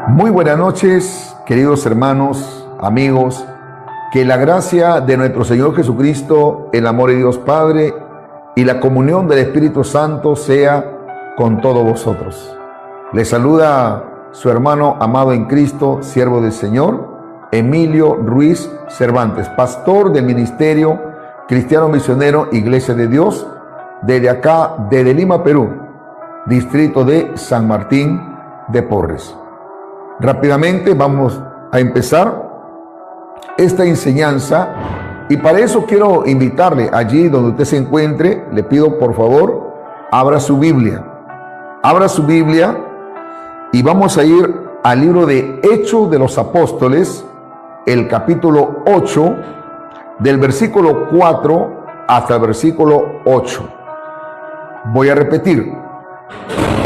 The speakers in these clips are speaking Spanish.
Muy buenas noches, queridos hermanos, amigos. Que la gracia de nuestro Señor Jesucristo, el amor de Dios Padre y la comunión del Espíritu Santo sea con todos vosotros. Les saluda su hermano amado en Cristo, siervo del Señor, Emilio Ruiz Cervantes, pastor del Ministerio Cristiano Misionero Iglesia de Dios, desde acá, desde Lima, Perú, distrito de San Martín de Porres. Rápidamente vamos a empezar esta enseñanza y para eso quiero invitarle allí donde usted se encuentre. Le pido por favor, abra su Biblia y vamos a ir al libro de Hechos de los Apóstoles, el capítulo 8, del versículo 4 hasta el versículo 8. Voy a repetir,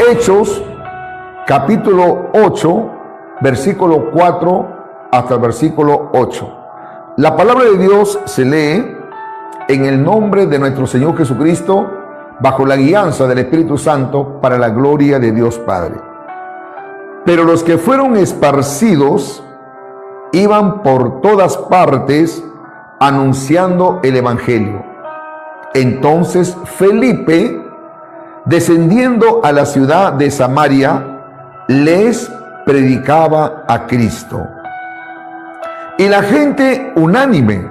Hechos capítulo 8, versículo 4 hasta el versículo 8. La palabra de Dios se lee en el nombre de nuestro Señor Jesucristo, bajo la guianza del Espíritu Santo, para la gloria de Dios Padre. Pero los que fueron esparcidos iban por todas partes anunciando el Evangelio. Entonces Felipe, descendiendo a la ciudad de Samaria, les predicaba a Cristo. Y la gente unánime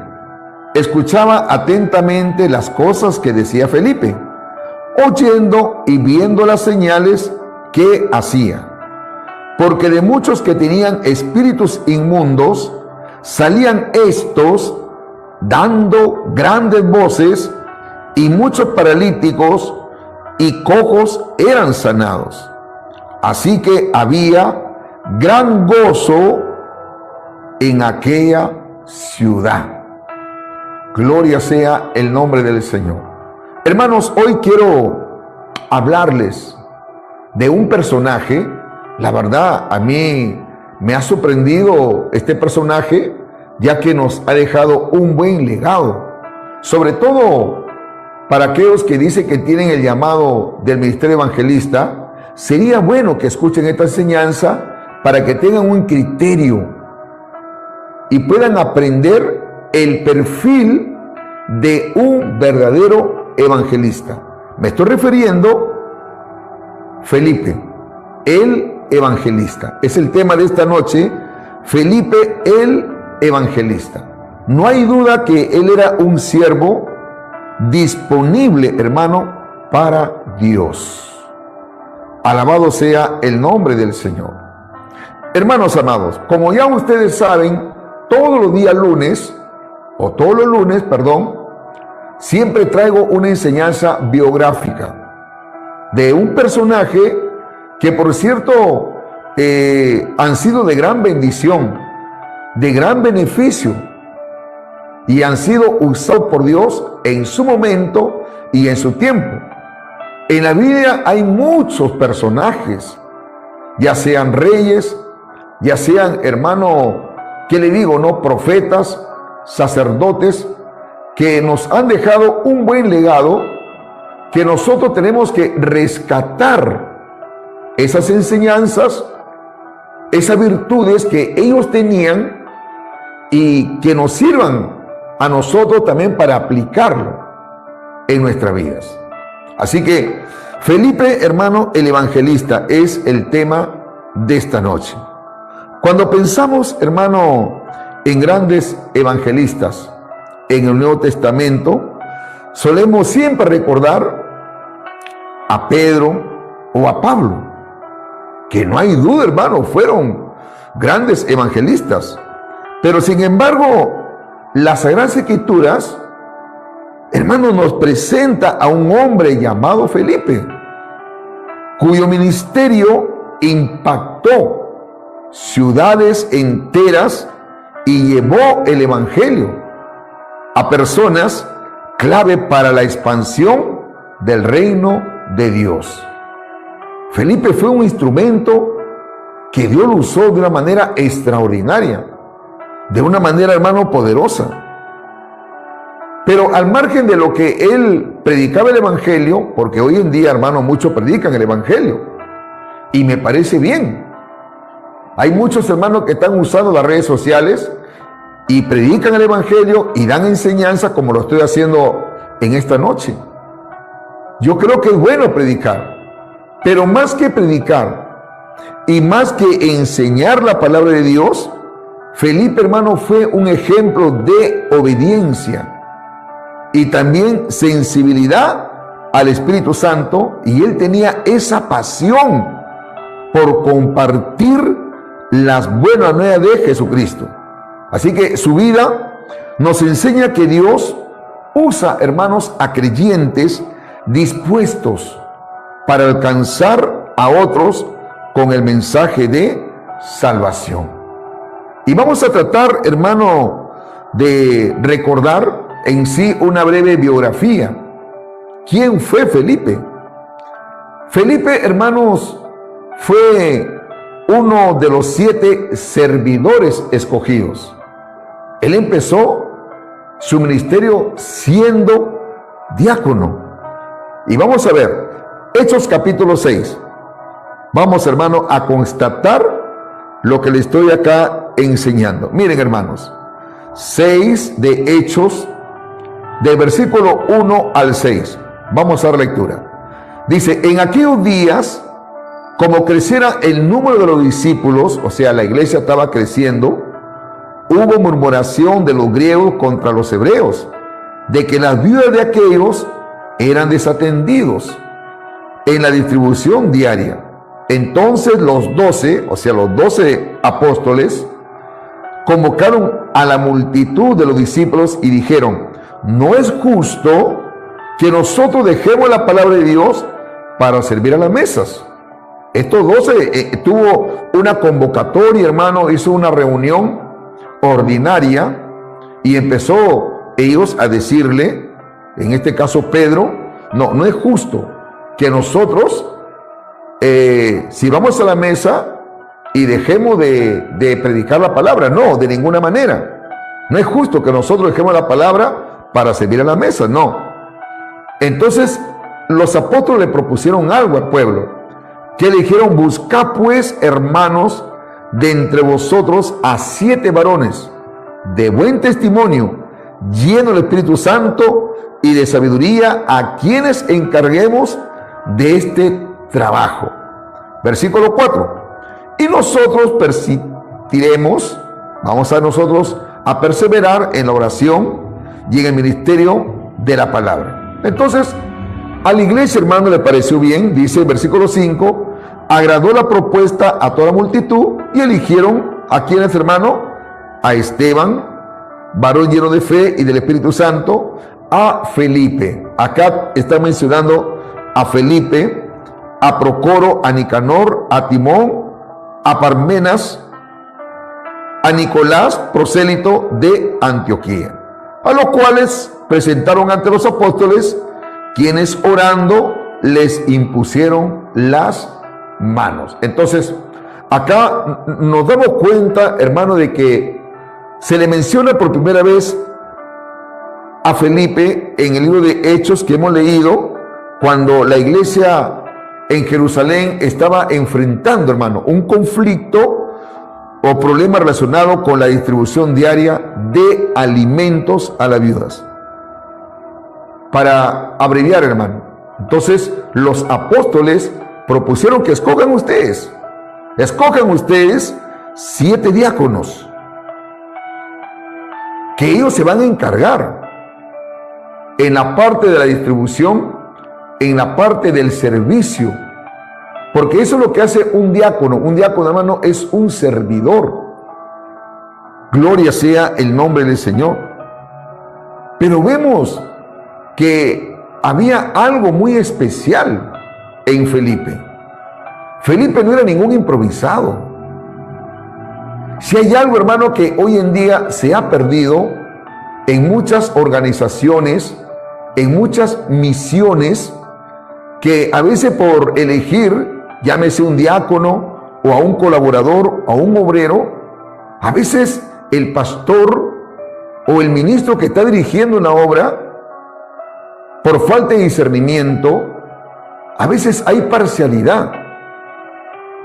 escuchaba atentamente las cosas que decía Felipe, oyendo y viendo las señales que hacía. Porque de muchos que tenían espíritus inmundos, salían estos dando grandes voces, y muchos paralíticos y cojos eran sanados. Así que había gran gozo en aquella ciudad. Gloria sea el nombre del Señor. Hermanos, hoy quiero hablarles de un personaje. La verdad, a mí me ha sorprendido este personaje, ya que nos ha dejado un buen legado, sobre todo para aquellos que dicen que tienen el llamado del ministerio evangelista. Sería bueno que escuchen esta enseñanza para que tengan un criterio y puedan aprender el perfil de un verdadero evangelista. Me estoy refiriendo a Felipe, el evangelista. Es el tema de esta noche, Felipe el evangelista. No hay duda que él era un siervo disponible, hermano, para Dios. Alabado sea el nombre del Señor. Hermanos amados, como ya ustedes saben, todos los lunes, siempre traigo una enseñanza biográfica de un personaje que, por cierto, han sido de gran bendición, de gran beneficio, y han sido usados por Dios en su momento y en su tiempo. En la Biblia hay muchos personajes, ya sean reyes, ya sean, hermano, ¿qué le digo, no? Profetas, sacerdotes, que nos han dejado un buen legado, que nosotros tenemos que rescatar esas enseñanzas, esas virtudes que ellos tenían y que nos sirvan a nosotros también para aplicarlo en nuestras vidas. Así que Felipe, hermano, el evangelista, es el tema de esta noche. Cuando pensamos, hermano, en grandes evangelistas en el Nuevo Testamento, solemos siempre recordar a Pedro o a Pablo, que no hay duda, hermano, fueron grandes evangelistas. Pero sin embargo, las Sagradas Escrituras, hermano, nos presenta a un hombre llamado Felipe, cuyo ministerio impactó ciudades enteras y llevó el evangelio a personas clave para la expansión del reino de Dios. Felipe fue un instrumento que Dios lo usó de una manera extraordinaria, de una manera, hermano, poderosa. Pero al margen de lo que él predicaba el evangelio, porque hoy en día, hermano, muchos predican el evangelio, y me parece bien, Hay muchos hermanos que están usando las redes sociales y predican el evangelio y dan enseñanza como lo estoy haciendo en esta noche. Yo creo que es bueno predicar, pero más que predicar y más que enseñar la palabra de Dios, Felipe, hermano, fue un ejemplo de obediencia y también sensibilidad al Espíritu Santo, y él tenía esa pasión por compartir las buenas nuevas de Jesucristo. Así que su vida nos enseña que Dios usa, hermanos, a creyentes dispuestos para alcanzar a otros con el mensaje de salvación. Y vamos a tratar, hermano, de recordar en sí una breve biografía. ¿Quién fue Felipe? Felipe, hermanos, fue uno de los 7 servidores escogidos. Él empezó su ministerio siendo diácono. Y vamos a ver, Hechos capítulo 6. Vamos, hermano, a constatar lo que le estoy acá enseñando. Miren, hermanos, 6 de Hechos, del versículo 1 al 6. Vamos a dar lectura. Dice, en aquellos días, como creciera el número de los discípulos, o sea, la iglesia estaba creciendo, hubo murmuración de los griegos contra los hebreos, de que las viudas de aquellos eran desatendidos en la distribución diaria. Entonces los 12, o sea, los 12 apóstoles, convocaron a la multitud de los discípulos y dijeron, no es justo que nosotros dejemos la palabra de Dios para servir a las mesas. Estos 12 tuvo una convocatoria, hermano, hizo una reunión ordinaria y empezó ellos a decirle, en este caso Pedro, no es justo que nosotros si vamos a la mesa y dejemos de predicar la palabra. No, de ninguna manera. No es justo que nosotros dejemos la palabra para servir a la mesa, no. Entonces los apóstoles le propusieron algo al pueblo, que le dijeron, buscad pues, hermanos, de entre vosotros a 7 varones de buen testimonio, llenos del Espíritu Santo y de sabiduría, a quienes encarguemos de este trabajo. Versículo 4. Y nosotros persistiremos, vamos a nosotros a perseverar en la oración y en el ministerio de la palabra. Entonces, a la iglesia, hermano, le pareció bien, dice el versículo 5, agradó la propuesta a toda la multitud y eligieron a quienes, hermano, a Esteban, varón lleno de fe y del Espíritu Santo, a Felipe. Acá está mencionando a Felipe, a Procoro, a Nicanor, a Timón, a Parmenas, a Nicolás, prosélito de Antioquía, a los cuales presentaron ante los apóstoles, quienes orando les impusieron las manos. Entonces, acá nos damos cuenta, hermano, de que se le menciona por primera vez a Felipe en el libro de Hechos que hemos leído, cuando la iglesia en Jerusalén estaba enfrentando, hermano, un conflicto o problema relacionado con la distribución diaria de alimentos a las viudas. Para abreviar, hermano, entonces los apóstoles propusieron que escojan ustedes 7 diáconos, que ellos se van a encargar en la parte de la distribución, en la parte del servicio, porque eso es lo que hace un diácono. Un diácono, hermano, es un servidor. Gloria sea el nombre del Señor. Pero vemos que había algo muy especial en Felipe. Felipe no era ningún improvisado. Si hay algo, hermano, que hoy en día se ha perdido en muchas organizaciones, en muchas misiones, que a veces por elegir, llámese un diácono o a un colaborador, a un obrero, a veces el pastor o el ministro que está dirigiendo una obra, por falta de discernimiento, a veces hay parcialidad.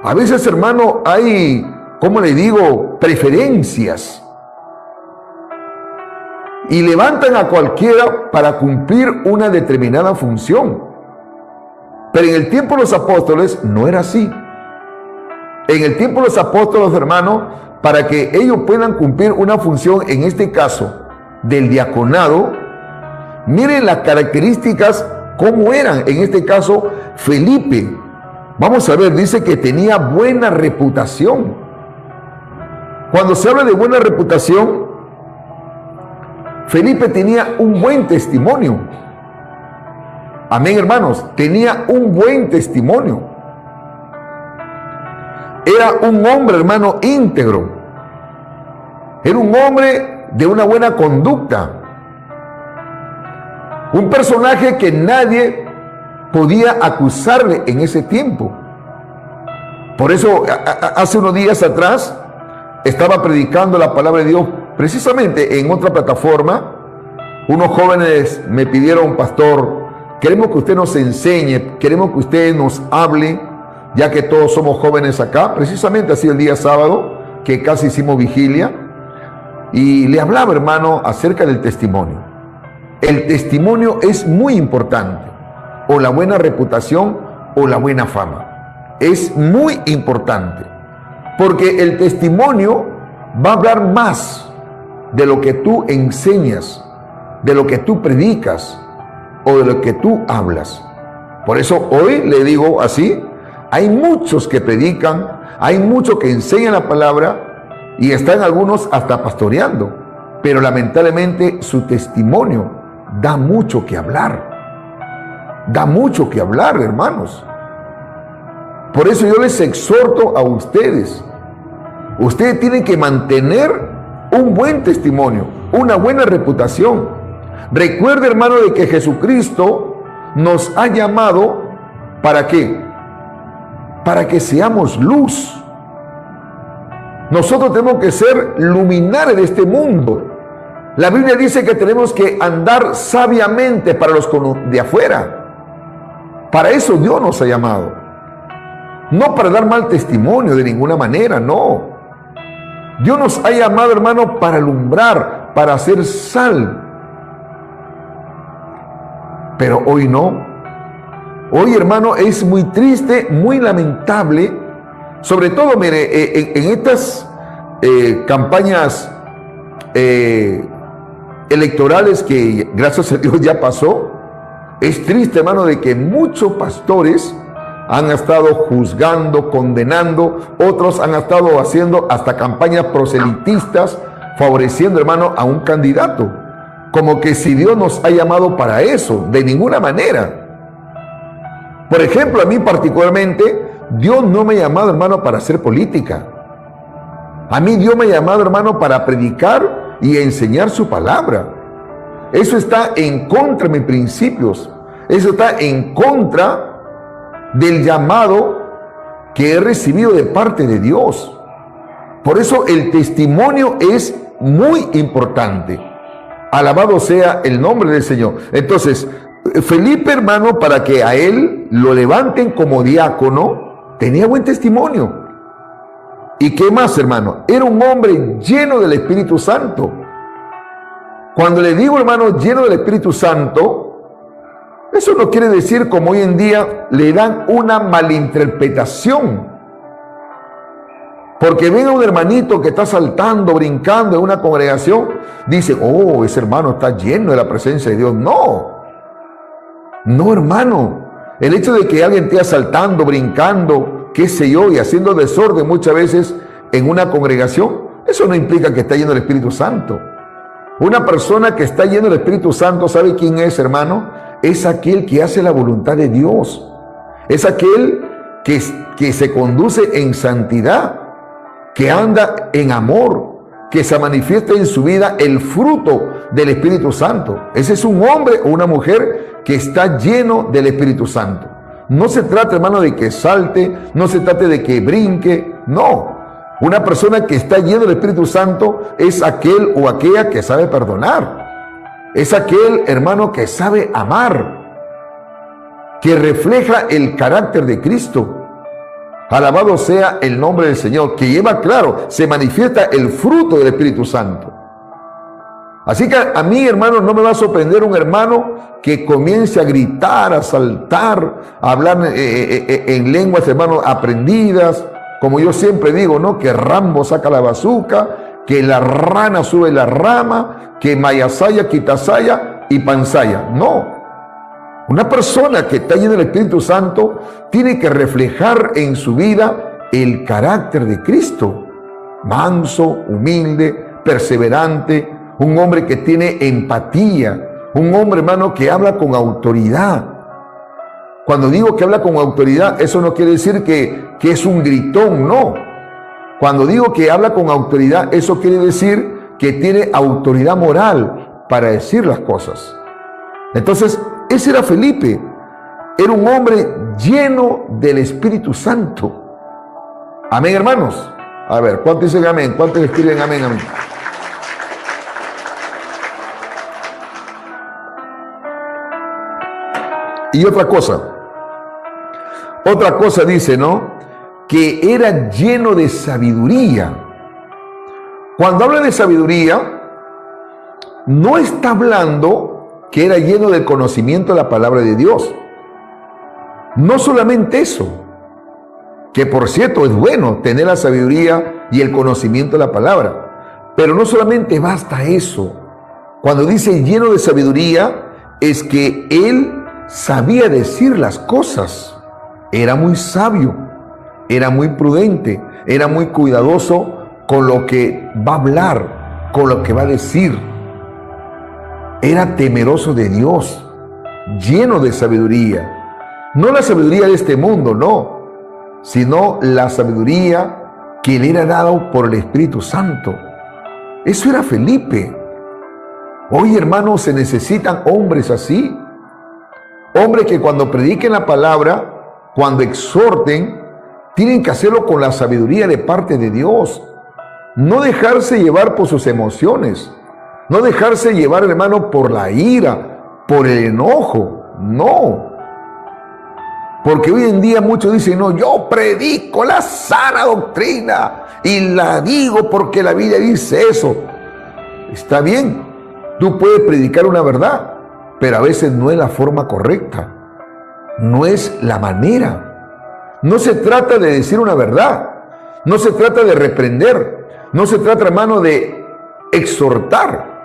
A veces, hermano, hay ¿cómo le digo?, preferencias. Y levantan a cualquiera para cumplir una determinada función. Pero en el tiempo de los apóstoles no era así. En el tiempo de los apóstoles, hermanos, para que ellos puedan cumplir una función, en este caso, del diaconado, miren las características, cómo eran. En este caso, Felipe, vamos a ver, dice que tenía buena reputación. Cuando se habla de buena reputación, Felipe tenía un buen testimonio. Amén, hermanos, tenía un buen testimonio. Era un hombre, hermano, íntegro. Era un hombre de una buena conducta. Un personaje que nadie podía acusarle en ese tiempo. Por eso, hace unos días atrás, estaba predicando la palabra de Dios precisamente en otra plataforma. Unos jóvenes me pidieron: pastor, queremos que usted nos enseñe, queremos que usted nos hable, ya que todos somos jóvenes acá. Precisamente así el día sábado, que casi hicimos vigilia, y le hablaba, hermano, acerca del testimonio. El testimonio es muy importante, o la buena reputación o la buena fama. Es muy importante, porque el testimonio va a hablar más de lo que tú enseñas, de lo que tú predicas o de lo que tú hablas. Por eso hoy le digo así: hay muchos que predican, hay muchos que enseñan la palabra y están algunos hasta pastoreando, pero lamentablemente su testimonio da mucho que hablar. Da mucho que hablar, hermanos. Por eso yo les exhorto a ustedes: ustedes tienen que mantener un buen testimonio, una buena reputación. Recuerde, hermano, de que Jesucristo nos ha llamado, ¿para qué? Para que seamos luz. Nosotros tenemos que ser luminares de este mundo. La Biblia dice que tenemos que andar sabiamente para los de afuera. Para eso Dios nos ha llamado. No para dar mal testimonio de ninguna manera, no. Dios nos ha llamado, hermano, para alumbrar, para hacer sal. Pero hoy no. Hoy, hermano, es muy triste, muy lamentable. Sobre todo, mire, en estas campañas electorales que, gracias a Dios, ya pasó. Es triste, hermano, de que muchos pastores han estado juzgando, condenando, otros han estado haciendo hasta campañas proselitistas, favoreciendo, hermano, a un candidato, como que si Dios nos ha llamado para eso. De ninguna manera. Por ejemplo, a mí particularmente, Dios no me ha llamado, hermano, para hacer política. A mí Dios me ha llamado, hermano, para predicar y enseñar su palabra. Eso está en contra de mis principios. Eso está en contra del llamado que he recibido de parte de Dios. Por eso el testimonio es muy importante. Alabado sea el nombre del Señor. Entonces, Felipe, hermano, para que a él lo levanten como diácono, tenía buen testimonio. ¿Y qué más, hermano? Era un hombre lleno del Espíritu Santo. Cuando le digo, hermano, lleno del Espíritu Santo, eso no quiere decir, como hoy en día le dan una malinterpretación. Porque ven a un hermanito que está saltando, brincando en una congregación, dice: oh, ese hermano está lleno de la presencia de Dios. No, no, hermano. El hecho de que alguien esté saltando, brincando, qué sé yo, y haciendo desorden muchas veces en una congregación, eso no implica que está lleno del Espíritu Santo. Una persona que está lleno del Espíritu Santo, ¿sabe quién es, hermano? Es aquel que hace la voluntad de Dios. Es aquel que se conduce en santidad, que anda en amor, que se manifiesta en su vida el fruto del Espíritu Santo. Ese es un hombre o una mujer que está lleno del Espíritu Santo. No se trata, hermano, de que salte, no se trata de que brinque, no. Una persona que está llena del Espíritu Santo es aquel o aquella que sabe perdonar. Es aquel, hermano, que sabe amar, que refleja el carácter de Cristo. Alabado sea el nombre del Señor, que lleva, claro, se manifiesta el fruto del Espíritu Santo. Así que a mí, hermano, no me va a sorprender un hermano que comience a gritar, a saltar, a hablar en lenguas, hermano, aprendidas. Como yo siempre digo, ¿no? Que Rambo saca la bazuca, que la rana sube la rama, que Mayasaya, Quitasaya y Pansaya. No. Una persona que está llena del Espíritu Santo tiene que reflejar en su vida el carácter de Cristo. Manso, humilde, perseverante, un hombre que tiene empatía, un hombre, hermano, que habla con autoridad. Cuando digo que habla con autoridad, eso no quiere decir que es un gritón, no. Cuando digo que habla con autoridad, eso quiere decir que tiene autoridad moral para decir las cosas. Entonces, ese era Felipe. Era un hombre lleno del Espíritu Santo. Amén, hermanos. A ver, ¿cuántos dicen amén? ¿Cuántos escriben amén, amén? Y otra cosa dice, ¿no? Que era lleno de sabiduría. Cuando habla de sabiduría, no está hablando que era lleno del conocimiento de la palabra de Dios. No solamente eso, que por cierto es bueno tener la sabiduría y el conocimiento de la palabra, pero no solamente basta eso. Cuando dice lleno de sabiduría, es que él sabía decir las cosas. Era muy sabio, era muy prudente, era muy cuidadoso con lo que va a hablar, con lo que va a decir. Era temeroso de Dios, lleno de sabiduría. No la sabiduría de este mundo, no, sino la sabiduría que le era dado por el Espíritu Santo. Eso era Felipe. Hoy, hermanos, se necesitan hombres así. Hombres que cuando prediquen la palabra, cuando exhorten, tienen que hacerlo con la sabiduría de parte de Dios. No dejarse llevar por sus emociones. No dejarse llevar, hermano, por la ira, por el enojo. No. Porque hoy en día muchos dicen, no, yo predico la sana doctrina y la digo porque la Biblia dice eso. Está bien, tú puedes predicar una verdad, pero a veces no es la forma correcta. No es la manera. No se trata de decir una verdad. No se trata de reprender. No se trata, hermano, de exhortar.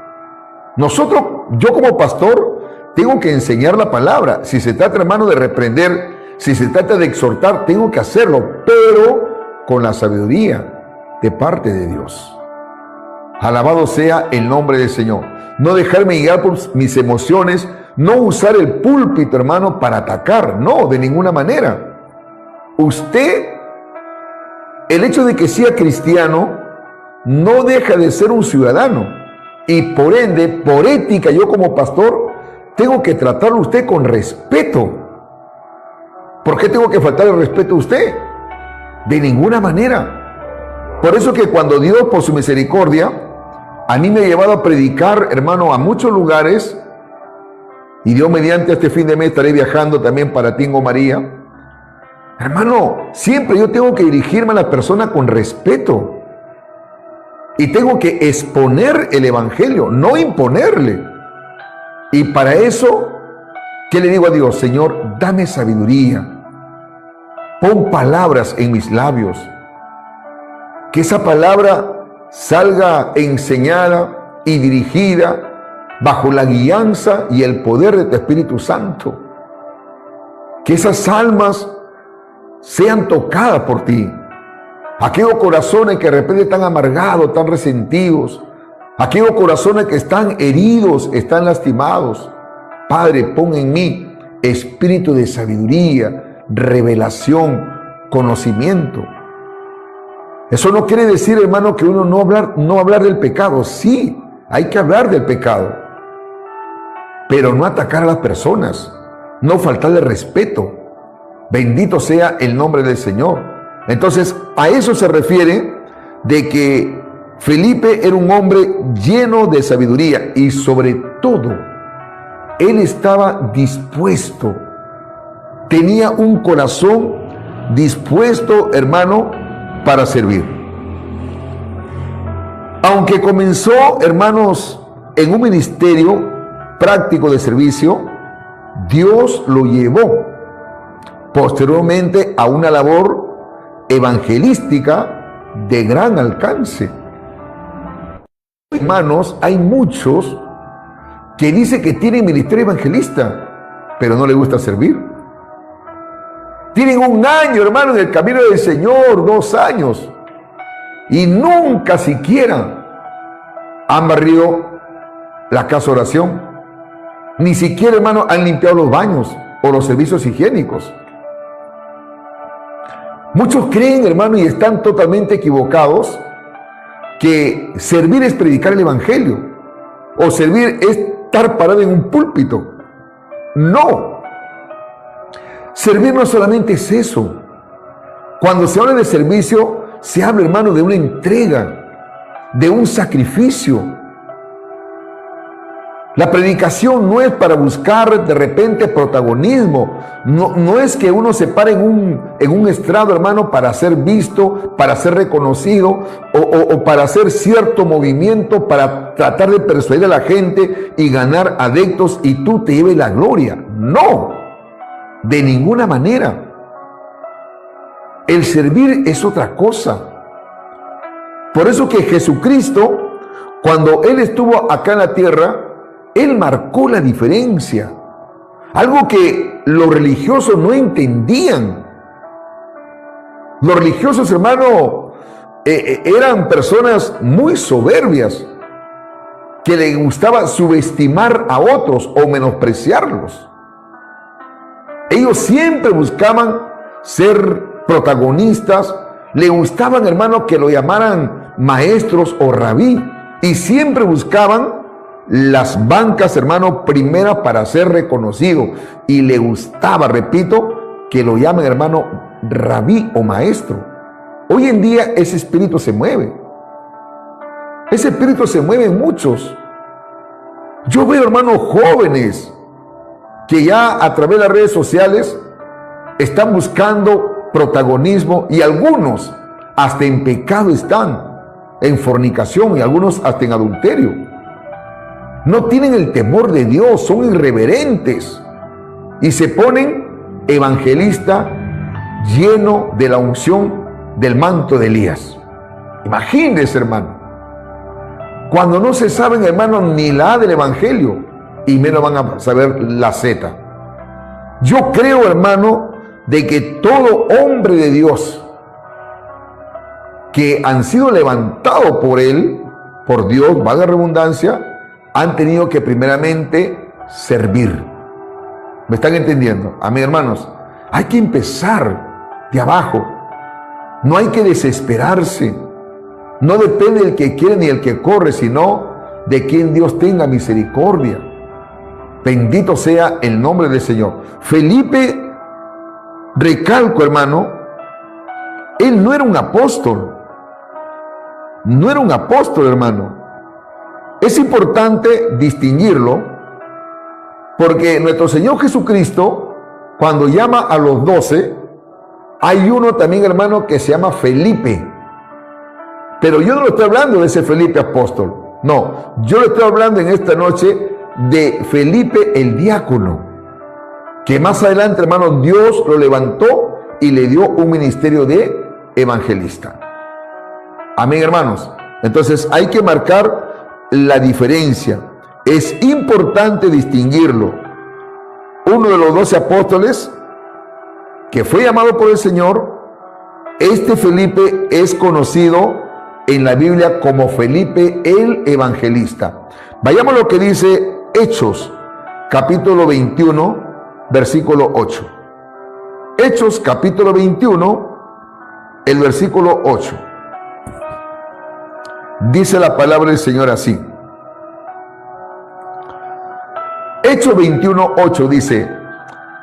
Yo como pastor tengo que enseñar la palabra. Si se trata, hermano, de reprender, si se trata de exhortar, tengo que hacerlo, pero con la sabiduría de parte de Dios. Alabado sea el nombre del Señor. No dejarme guiar por mis emociones, no usar el púlpito, hermano, para atacar, no, de ninguna manera. Usted, el hecho de que sea cristiano, no deja de ser un ciudadano. Y por ende, por ética, yo como pastor, tengo que tratarlo a usted con respeto. ¿Por qué tengo que faltar el respeto a usted? De ninguna manera. Por eso que cuando Dios, por su misericordia, a mí me ha llevado a predicar, hermano, a muchos lugares, y Dios mediante este fin de mes estaré viajando también para Tingo María. Hermano, siempre yo tengo que dirigirme a la persona con respeto. Y tengo que exponer el evangelio, no imponerle. Y para eso, ¿qué le digo a Dios? Señor, dame sabiduría. Pon palabras en mis labios. Que esa palabra salga enseñada y dirigida bajo la guianza y el poder de tu Espíritu Santo. Que esas almas sean tocadas por ti. Aquellos corazones que de repente están amargados, están resentidos. Aquellos corazones que están heridos, están lastimados. Padre, pon en mí espíritu de sabiduría, revelación, conocimiento. Eso no quiere decir, hermano, que uno no hablar del pecado. Sí, hay que hablar del pecado. Pero no atacar a las personas, no faltarle respeto. Bendito sea el nombre del Señor. Entonces, a eso se refiere de que Felipe era un hombre lleno de sabiduría y sobre todo, él estaba dispuesto, tenía un corazón dispuesto, hermano, para servir. Aunque comenzó, hermanos, en un ministerio práctico de servicio, Dios lo llevó posteriormente a una labor evangelística de gran alcance. Hermanos, hay muchos que dicen que tienen ministerio evangelista, pero no les gusta servir. Tienen 1 año, hermano, en el camino del Señor, 2 años, y nunca siquiera han barrido la casa de oración. Ni siquiera, hermano, han limpiado los baños o los servicios higiénicos. Muchos creen, hermano, y están totalmente equivocados, que servir es predicar el evangelio, o servir es estar parado en un púlpito. No. Servir no solamente es eso. Cuando se habla de servicio, se habla, hermano, de una entrega, de un sacrificio. La predicación no es para buscar de repente protagonismo. No es que uno se pare en un estrado, hermano, para ser visto, para ser reconocido o para hacer cierto movimiento, para tratar de persuadir a la gente y ganar adeptos y tú te lleves la gloria. No, de ninguna manera. El servir es otra cosa. Por eso que Jesucristo, cuando Él estuvo acá en la tierra, Él marcó la diferencia. Algo que los religiosos no entendían. Los religiosos, hermano, eran personas muy soberbias, que les gustaba subestimar a otros o menospreciarlos. Ellos siempre buscaban ser protagonistas. Le gustaban, hermano, que lo llamaran maestros o rabí. Y siempre buscaban las bancas, hermano, primera para ser reconocido. Y le gustaba, repito, que lo llamen, hermano, rabí o maestro. Hoy en día ese espíritu se mueve. Ese espíritu se mueve en muchos. Yo veo, hermanos, jóvenes que ya a través de las redes sociales están buscando protagonismo, y algunos hasta en pecado están, en fornicación, y algunos hasta en adulterio. No tienen el temor de Dios, son irreverentes y se ponen evangelista lleno de la unción del manto de Elías. Imagínense, hermano, cuando no se saben, hermano, ni la A del evangelio, y menos van a saber la Z. Yo creo, hermano, de que todo hombre de Dios que han sido levantados por Él, por Dios, valga la redundancia, han tenido que primeramente servir. ¿Me están entendiendo? A mí, hermanos, hay que empezar de abajo. No hay que desesperarse. No depende del que quiere ni el que corre, sino de quien Dios tenga misericordia. Bendito sea el nombre del Señor. Felipe, recalco, hermano, él no era un apóstol. No era un apóstol, hermano. Es importante distinguirlo, porque nuestro Señor Jesucristo, cuando llama a los 12, hay uno también, hermano, que se llama Felipe. Pero yo no lo estoy hablando de ese Felipe apóstol. No, yo le estoy hablando en esta noche de Felipe el diácono, que más adelante, hermano, Dios lo levantó y le dio un ministerio de evangelista. Amén, hermanos. Entonces hay que marcar la diferencia. Es importante distinguirlo. Uno de los 12 apóstoles que fue llamado por el Señor, este Felipe es conocido en la Biblia como Felipe el evangelista. Vayamos a lo que dice Hechos, capítulo 21, versículo 8. Hechos, capítulo 21, el versículo 8. Dice la palabra del Señor así. Hechos 21, 8 dice: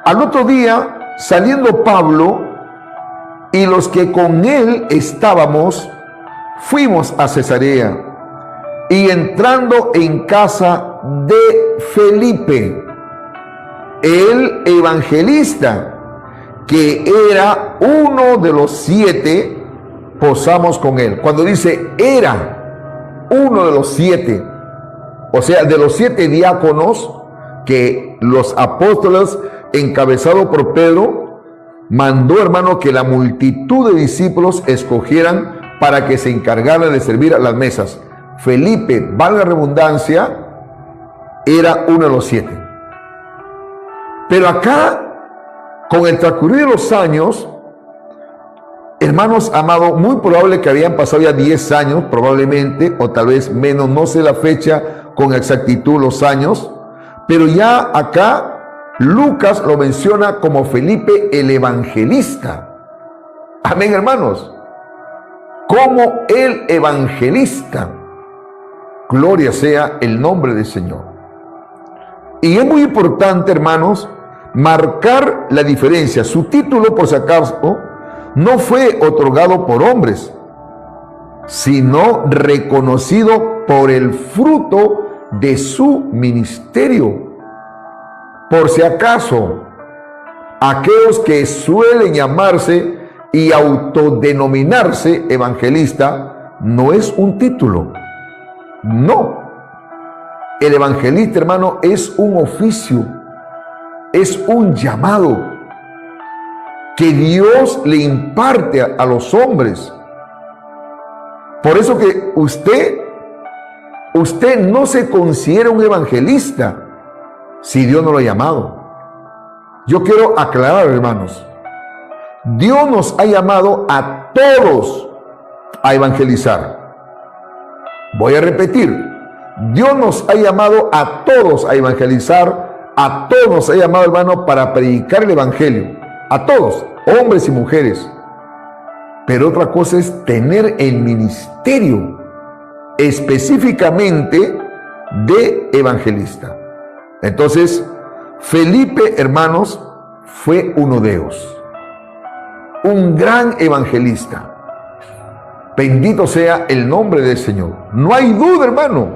al otro día, saliendo Pablo y los que con él estábamos, fuimos a Cesarea, y entrando en casa de Felipe, el evangelista, que era uno de los 7, posamos con él. Cuando dice era uno de los 7, o sea, de los 7 diáconos que los apóstoles, encabezados por Pedro, mandó, hermano, que la multitud de discípulos escogieran para que se encargaran de servir a las mesas. Felipe, valga la redundancia, era uno de los 7. Pero acá, con el transcurrir de los años, hermanos amados, muy probable que habían pasado ya 10 años, probablemente, o tal vez menos, no sé la fecha con exactitud, los años, pero ya acá Lucas lo menciona como Felipe el evangelista. Amén, hermanos. Como el evangelista. Gloria sea el nombre del Señor. Y es muy importante, hermanos, marcar la diferencia. Su título, por si acaso, no fue otorgado por hombres, sino reconocido por el fruto de su ministerio. Por si acaso, aquellos que suelen llamarse y autodenominarse evangelista, no es un título. No. El evangelista, hermano, es un oficio, es un llamado que Dios le imparte a los hombres. Por eso que usted no se considera un evangelista si Dios no lo ha llamado. Yo quiero aclarar, hermanos, Dios nos ha llamado a todos a evangelizar. Voy a repetir, Dios nos ha llamado a todos a evangelizar, a todos nos ha llamado, hermano, para predicar el evangelio, a todos, hombres y mujeres. Pero otra cosa es tener el ministerio específicamente de evangelista. Entonces, Felipe, hermanos, fue uno de ellos, un gran evangelista. Bendito sea el nombre del Señor. No hay duda, hermano,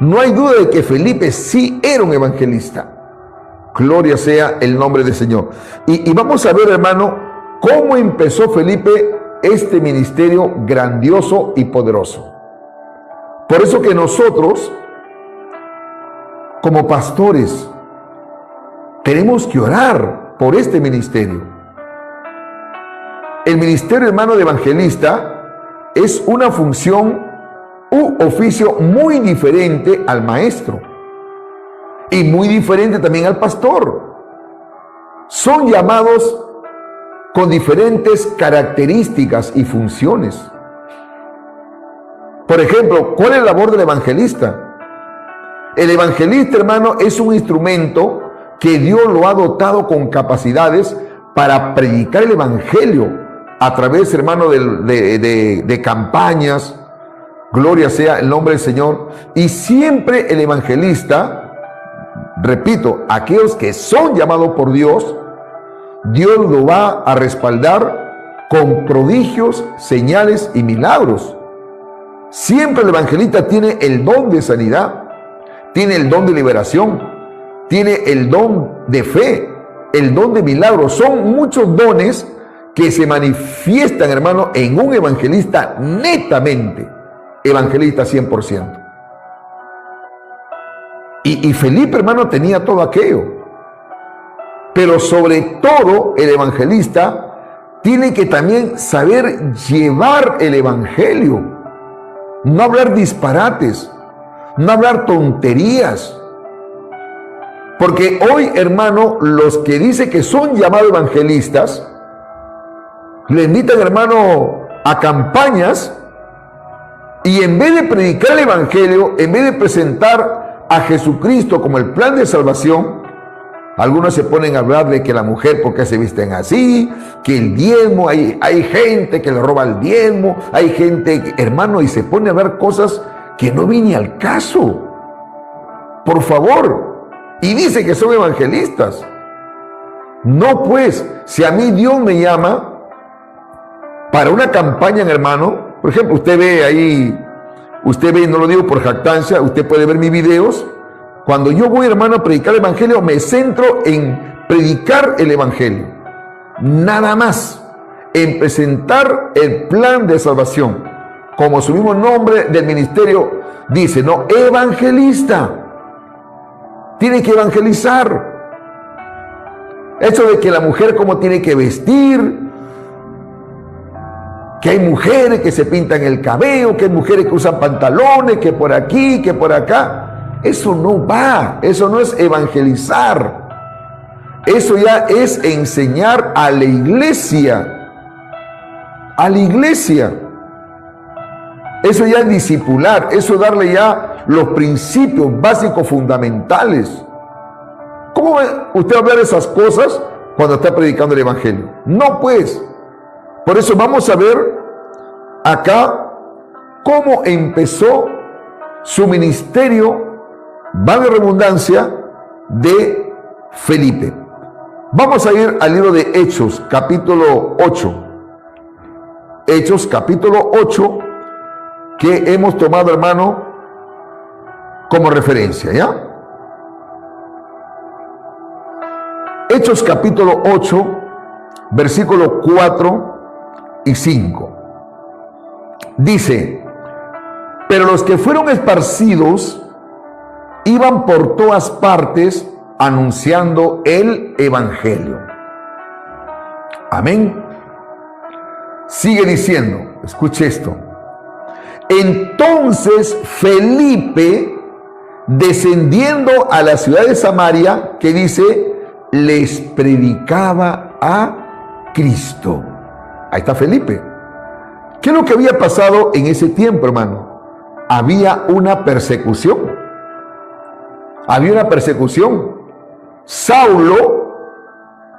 no hay duda de que Felipe sí era un evangelista. Gloria sea el nombre del Señor. Y vamos a ver, hermano, cómo empezó Felipe este ministerio grandioso y poderoso. Por eso que nosotros, como pastores, tenemos que orar por este ministerio. El ministerio, hermano, de evangelista es una función u oficio muy diferente al maestro y muy diferente también al pastor. Son llamados con diferentes características y funciones. Por ejemplo, ¿cuál es la labor del evangelista? El evangelista, hermano, es un instrumento que Dios lo ha dotado con capacidades para predicar el evangelio a través, hermano, de campañas. Gloria sea el nombre del Señor. Y siempre el evangelista, repito, aquellos que son llamados por Dios, Dios lo va a respaldar con prodigios, señales y milagros. Siempre el evangelista tiene el don de sanidad, tiene el don de liberación, tiene el don de fe, el don de milagros. Son muchos dones que se manifiestan, hermano, en un evangelista netamente, evangelista 100%. Y Felipe, hermano, tenía todo aquello. Pero sobre todo el evangelista tiene que también saber llevar el evangelio. No hablar disparates, no hablar tonterías. Porque hoy, hermano, los que dicen que son llamados evangelistas, le invitan, hermano, a campañas y en vez de predicar el evangelio, en vez de presentar a Jesucristo como el plan de salvación, algunos se ponen a hablar de que la mujer, ¿por qué se visten así? Que el diezmo, hay gente que le roba el diezmo, hay gente, hermano, y se pone a hablar cosas que no viene al caso. Por favor. Y dice que son evangelistas. No, pues, si a mí Dios me llama para una campaña, hermano, por ejemplo, usted ve ahí, no lo digo por jactancia, usted puede ver mis videos. Cuando yo voy, hermano, a predicar el evangelio, me centro en predicar el evangelio. nada más en presentar el plan de salvación. Como su mismo nombre del ministerio dice, ¿no? Evangelista. Tiene que evangelizar. Eso de que la mujer cómo tiene que vestir, que hay mujeres que se pintan el cabello, que hay mujeres que usan pantalones, que por aquí, que por acá. Eso no va, eso no es evangelizar. Eso ya es enseñar a la iglesia. A la iglesia. Eso ya es discipular, eso es darle ya los principios básicos fundamentales. ¿Cómo va usted a hablar esas cosas cuando está predicando el evangelio? No, pues. Por eso vamos a ver acá cómo empezó su ministerio, valga la redundancia, de Felipe. Vamos a ir al libro de Hechos, capítulo 8. Hechos, capítulo 8, que hemos tomado, hermano, como referencia, ¿ya? Hechos, capítulo 8, versículos 4 y 5. Dice, pero los que fueron esparcidos iban por todas partes anunciando el evangelio. Amén. Sigue diciendo, escuche esto. Entonces Felipe, descendiendo a la ciudad de Samaria, que dice, les predicaba a Cristo. Ahí está Felipe. ¿Qué es lo que había pasado en ese tiempo, hermano? Había una persecución. Había una persecución. Saulo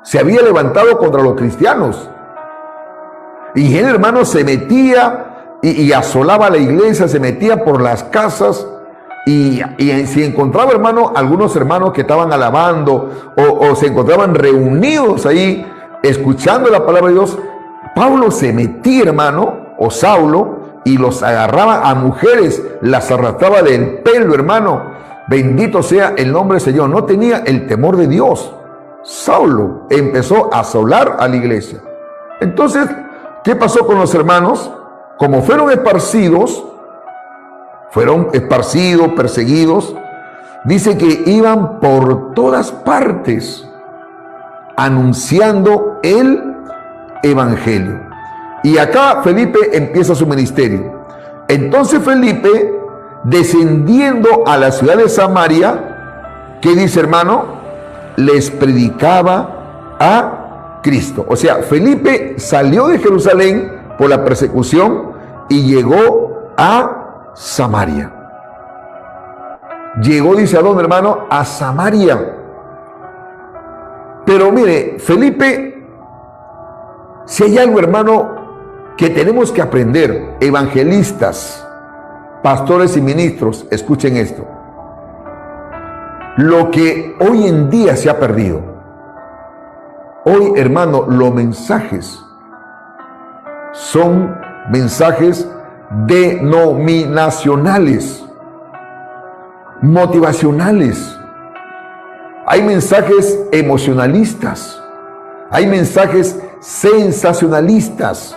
se había levantado contra los cristianos. Y él, hermano, se metía y asolaba la iglesia, se metía por las casas. Y si encontraba, hermano, algunos hermanos que estaban alabando o se encontraban reunidos ahí, escuchando la palabra de Dios, Pablo se metía, hermano, o Saulo, y los agarraba a mujeres, las arrastraba del pelo, hermano. Bendito sea el nombre del Señor. No tenía el temor de Dios. Saulo empezó a asolar a la iglesia. Entonces, ¿qué pasó con los hermanos? Como fueron esparcidos, perseguidos, dice que iban por todas partes anunciando el evangelio. Y acá Felipe empieza su ministerio. Entonces Felipe, descendiendo a la ciudad de Samaria, ¿qué dice, hermano? Les predicaba a Cristo. O sea, Felipe salió de Jerusalén por la persecución y llegó a Samaria. Llegó, dice, ¿a dónde, hermano? A Samaria. Pero mire, Felipe, si hay algo, hermano, que tenemos que aprender, evangelistas, pastores y ministros, escuchen esto. Lo que hoy en día se ha perdido. Hoy, hermano, los mensajes son mensajes denominacionales, motivacionales. Hay mensajes emocionalistas, hay mensajes sensacionalistas.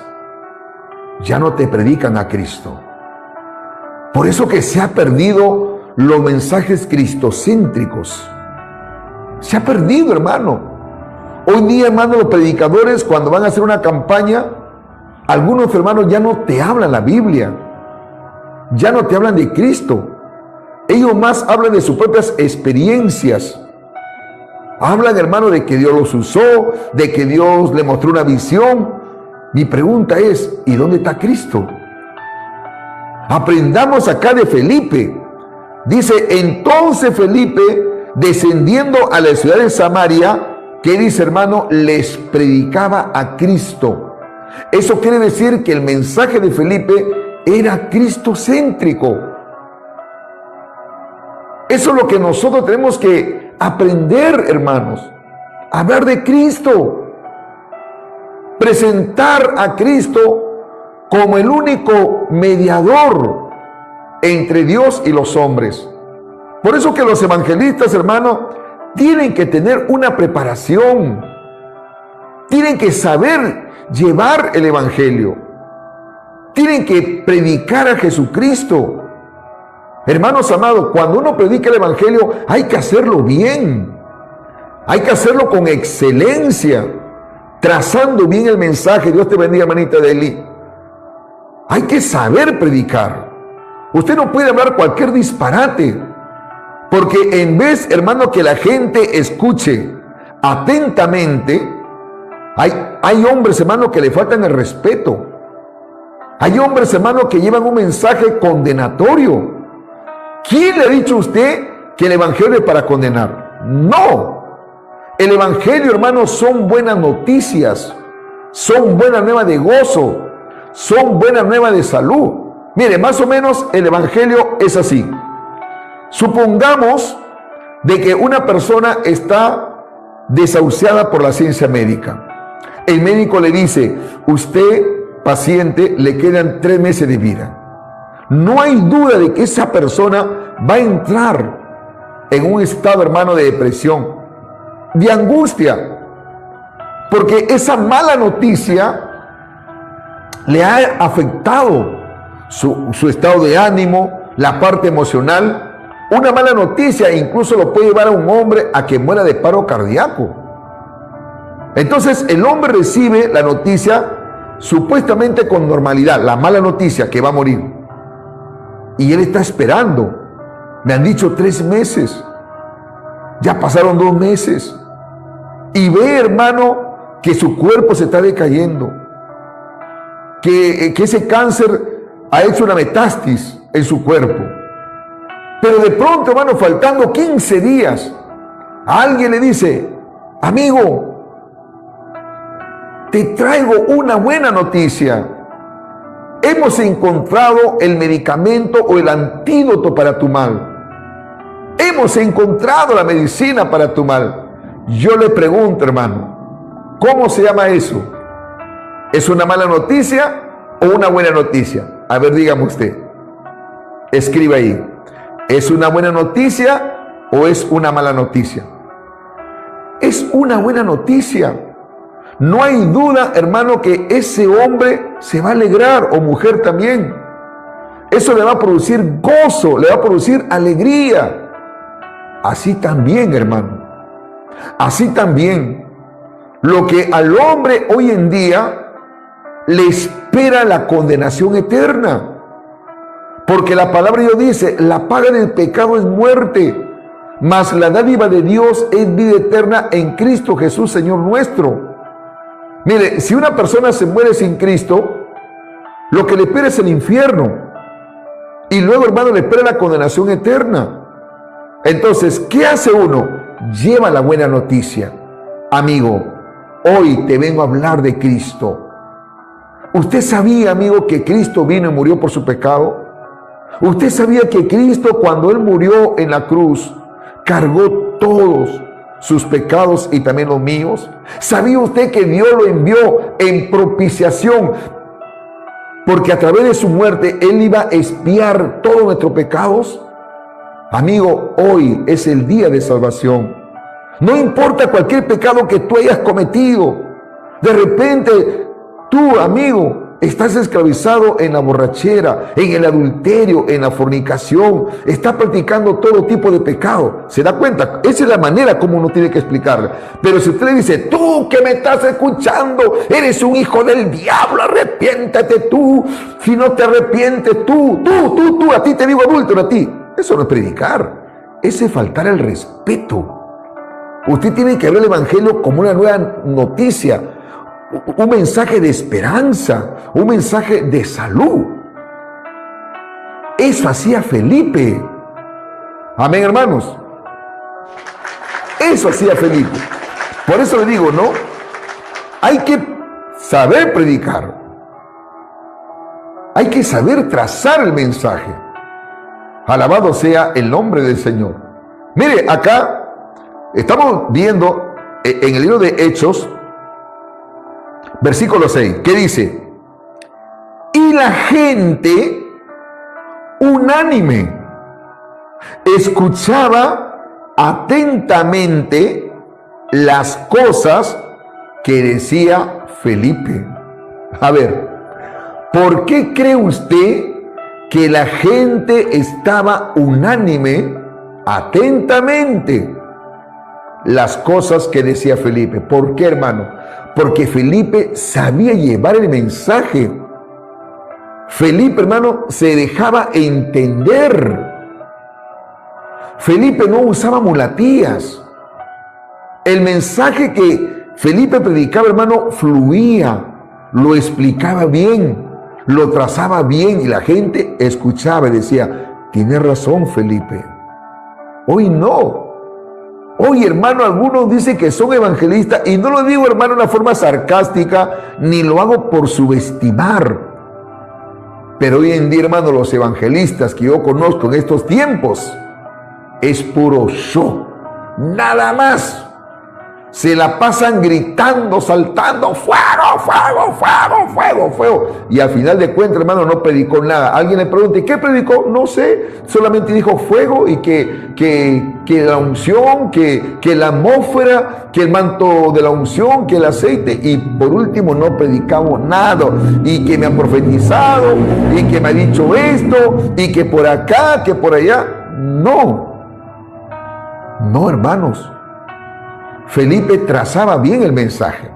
Ya no te predican a Cristo. Por eso que se ha perdido los mensajes cristocéntricos. Se ha perdido, hermano. Hoy día, hermano, los predicadores, cuando van a hacer una campaña, algunos hermanos ya no te hablan la Biblia, ya no te hablan de Cristo. Ellos más hablan de sus propias experiencias. Hablan, hermano, de que Dios los usó, de que Dios le mostró una visión. Mi pregunta es, ¿y dónde está Cristo? Aprendamos acá de Felipe. Dice, entonces Felipe, descendiendo a la ciudad de Samaria, ¿qué dice, hermano? Les predicaba a Cristo. Eso quiere decir que el mensaje de Felipe era cristocéntrico. Eso es lo que nosotros tenemos que aprender, hermanos. Hablar de Cristo. Presentar a Cristo como el único mediador entre Dios y los hombres. Por eso que los evangelistas, hermanos, tienen que tener una preparación. tienen que saber llevar el evangelio, tienen que predicar a Jesucristo. Hermanos amados, cuando uno predica el evangelio hay que hacerlo bien, hay que hacerlo con excelencia, trazando bien el mensaje. Dios te bendiga, hermanita Deli. Hay que saber predicar. Usted no puede hablar cualquier disparate, porque en vez, hermano, que la gente escuche atentamente, hay hombres, hermano, que le faltan el respeto. Hay hombres, hermano, que llevan un mensaje condenatorio. ¿Quién le ha dicho a usted que el evangelio es para condenar? No. El evangelio, hermano, son buenas noticias, son buenas nuevas de gozo, son buenas nuevas de salud. Mire, más o menos el evangelio es así. Supongamos de que una persona está desahuciada por la ciencia médica. El médico le dice: usted, paciente, le quedan 3 meses de vida. No hay duda de que esa persona va a entrar en un estado, hermano, de depresión, de angustia, porque esa mala noticia le ha afectado su estado de ánimo, la parte emocional. Una mala noticia incluso lo puede llevar a un hombre a que muera de paro cardíaco. Entonces el hombre recibe la noticia supuestamente con normalidad, la mala noticia que va a morir, y él está esperando. Me han dicho 3 meses, ya pasaron 2 meses, y ve, hermano, que su cuerpo se está decayendo, que ese cáncer ha hecho una metástasis en su cuerpo. Pero de pronto, hermano, faltando 15 días, a alguien le dice: amigo, te traigo una buena noticia. Hemos encontrado el medicamento o el antídoto para tu mal. Hemos encontrado la medicina para tu mal. Yo le pregunto, hermano, ¿cómo se llama eso? ¿Es una mala noticia o una buena noticia? A ver, dígame usted. Escriba ahí. ¿Es una buena noticia o es una mala noticia? Es una buena noticia. No hay duda, hermano, que ese hombre se va a alegrar, o mujer también. Eso le va a producir gozo, le va a producir alegría. Así también, hermano. Así también, lo que al hombre hoy en día le espera la condenación eterna. Porque la palabra de Dios dice: la paga del pecado es muerte, mas la dádiva de Dios es vida eterna en Cristo Jesús, Señor nuestro. Mire, si una persona se muere sin Cristo, lo que le espera es el infierno. Y luego, hermano, le espera la condenación eterna. Entonces, ¿qué hace uno? Lleva la buena noticia. Amigo, hoy te vengo a hablar de Cristo. ¿Usted sabía, amigo, que Cristo vino y murió por su pecado? ¿Usted sabía que Cristo, cuando Él murió en la cruz, cargó todos sus pecados y también los míos? ¿Sabía usted que Dios lo envió en propiciación? Porque a través de su muerte Él iba a expiar todos nuestros pecados. Amigo, hoy es el día de salvación. No importa cualquier pecado que tú hayas cometido. De repente, tú, amigo, estás esclavizado en la borrachera, en el adulterio, en la fornicación. Estás practicando todo tipo de pecado. ¿Se da cuenta? Esa es la manera como uno tiene que explicarla. Pero si usted le dice: tú que me estás escuchando, eres un hijo del diablo, arrepiéntate tú. Si no te arrepientes, tú, a ti te digo adúltero, a ti. Eso no es predicar. Ese es faltar el respeto. Usted tiene que ver el evangelio como una nueva noticia, un mensaje de esperanza, un mensaje de salud. Eso hacía Felipe. Amén, hermanos. Eso hacía Felipe. Por eso le digo, ¿no? Hay que saber predicar. Hay que saber trazar el mensaje. Alabado sea el nombre del Señor. Mire, acá estamos viendo en el libro de Hechos, versículo 6, ¿qué dice? Y la gente unánime escuchaba atentamente las cosas que decía Felipe. A ver, ¿por qué cree usted que la gente estaba unánime, atentamente, las cosas que decía Felipe? ¿Por qué, hermano? Porque Felipe sabía llevar el mensaje. Felipe, hermano, se dejaba entender. Felipe no usaba mulatías. El mensaje que Felipe predicaba, hermano, fluía, lo explicaba bien, lo trazaba bien y la gente escuchaba y decía, tiene razón Felipe. Hoy no. Hoy, hermano, algunos dicen que son evangelistas y no lo digo, hermano, de una forma sarcástica, ni lo hago por subestimar. Pero hoy en día, hermano, los evangelistas que yo conozco en estos tiempos es puro show, nada más. Se la pasan gritando, saltando, fuego, fuego, fuego, fuego, fuego. Y al final de cuentas, hermano, no predicó nada. Alguien le pregunta, ¿qué predicó? No sé, solamente dijo fuego y que la unción, que la atmósfera, que el manto de la unción, que el aceite. Y por último no predicamos nada. Y que me ha profetizado, y que me ha dicho esto, y que por acá, que por allá. No, hermanos. Felipe trazaba bien el mensaje.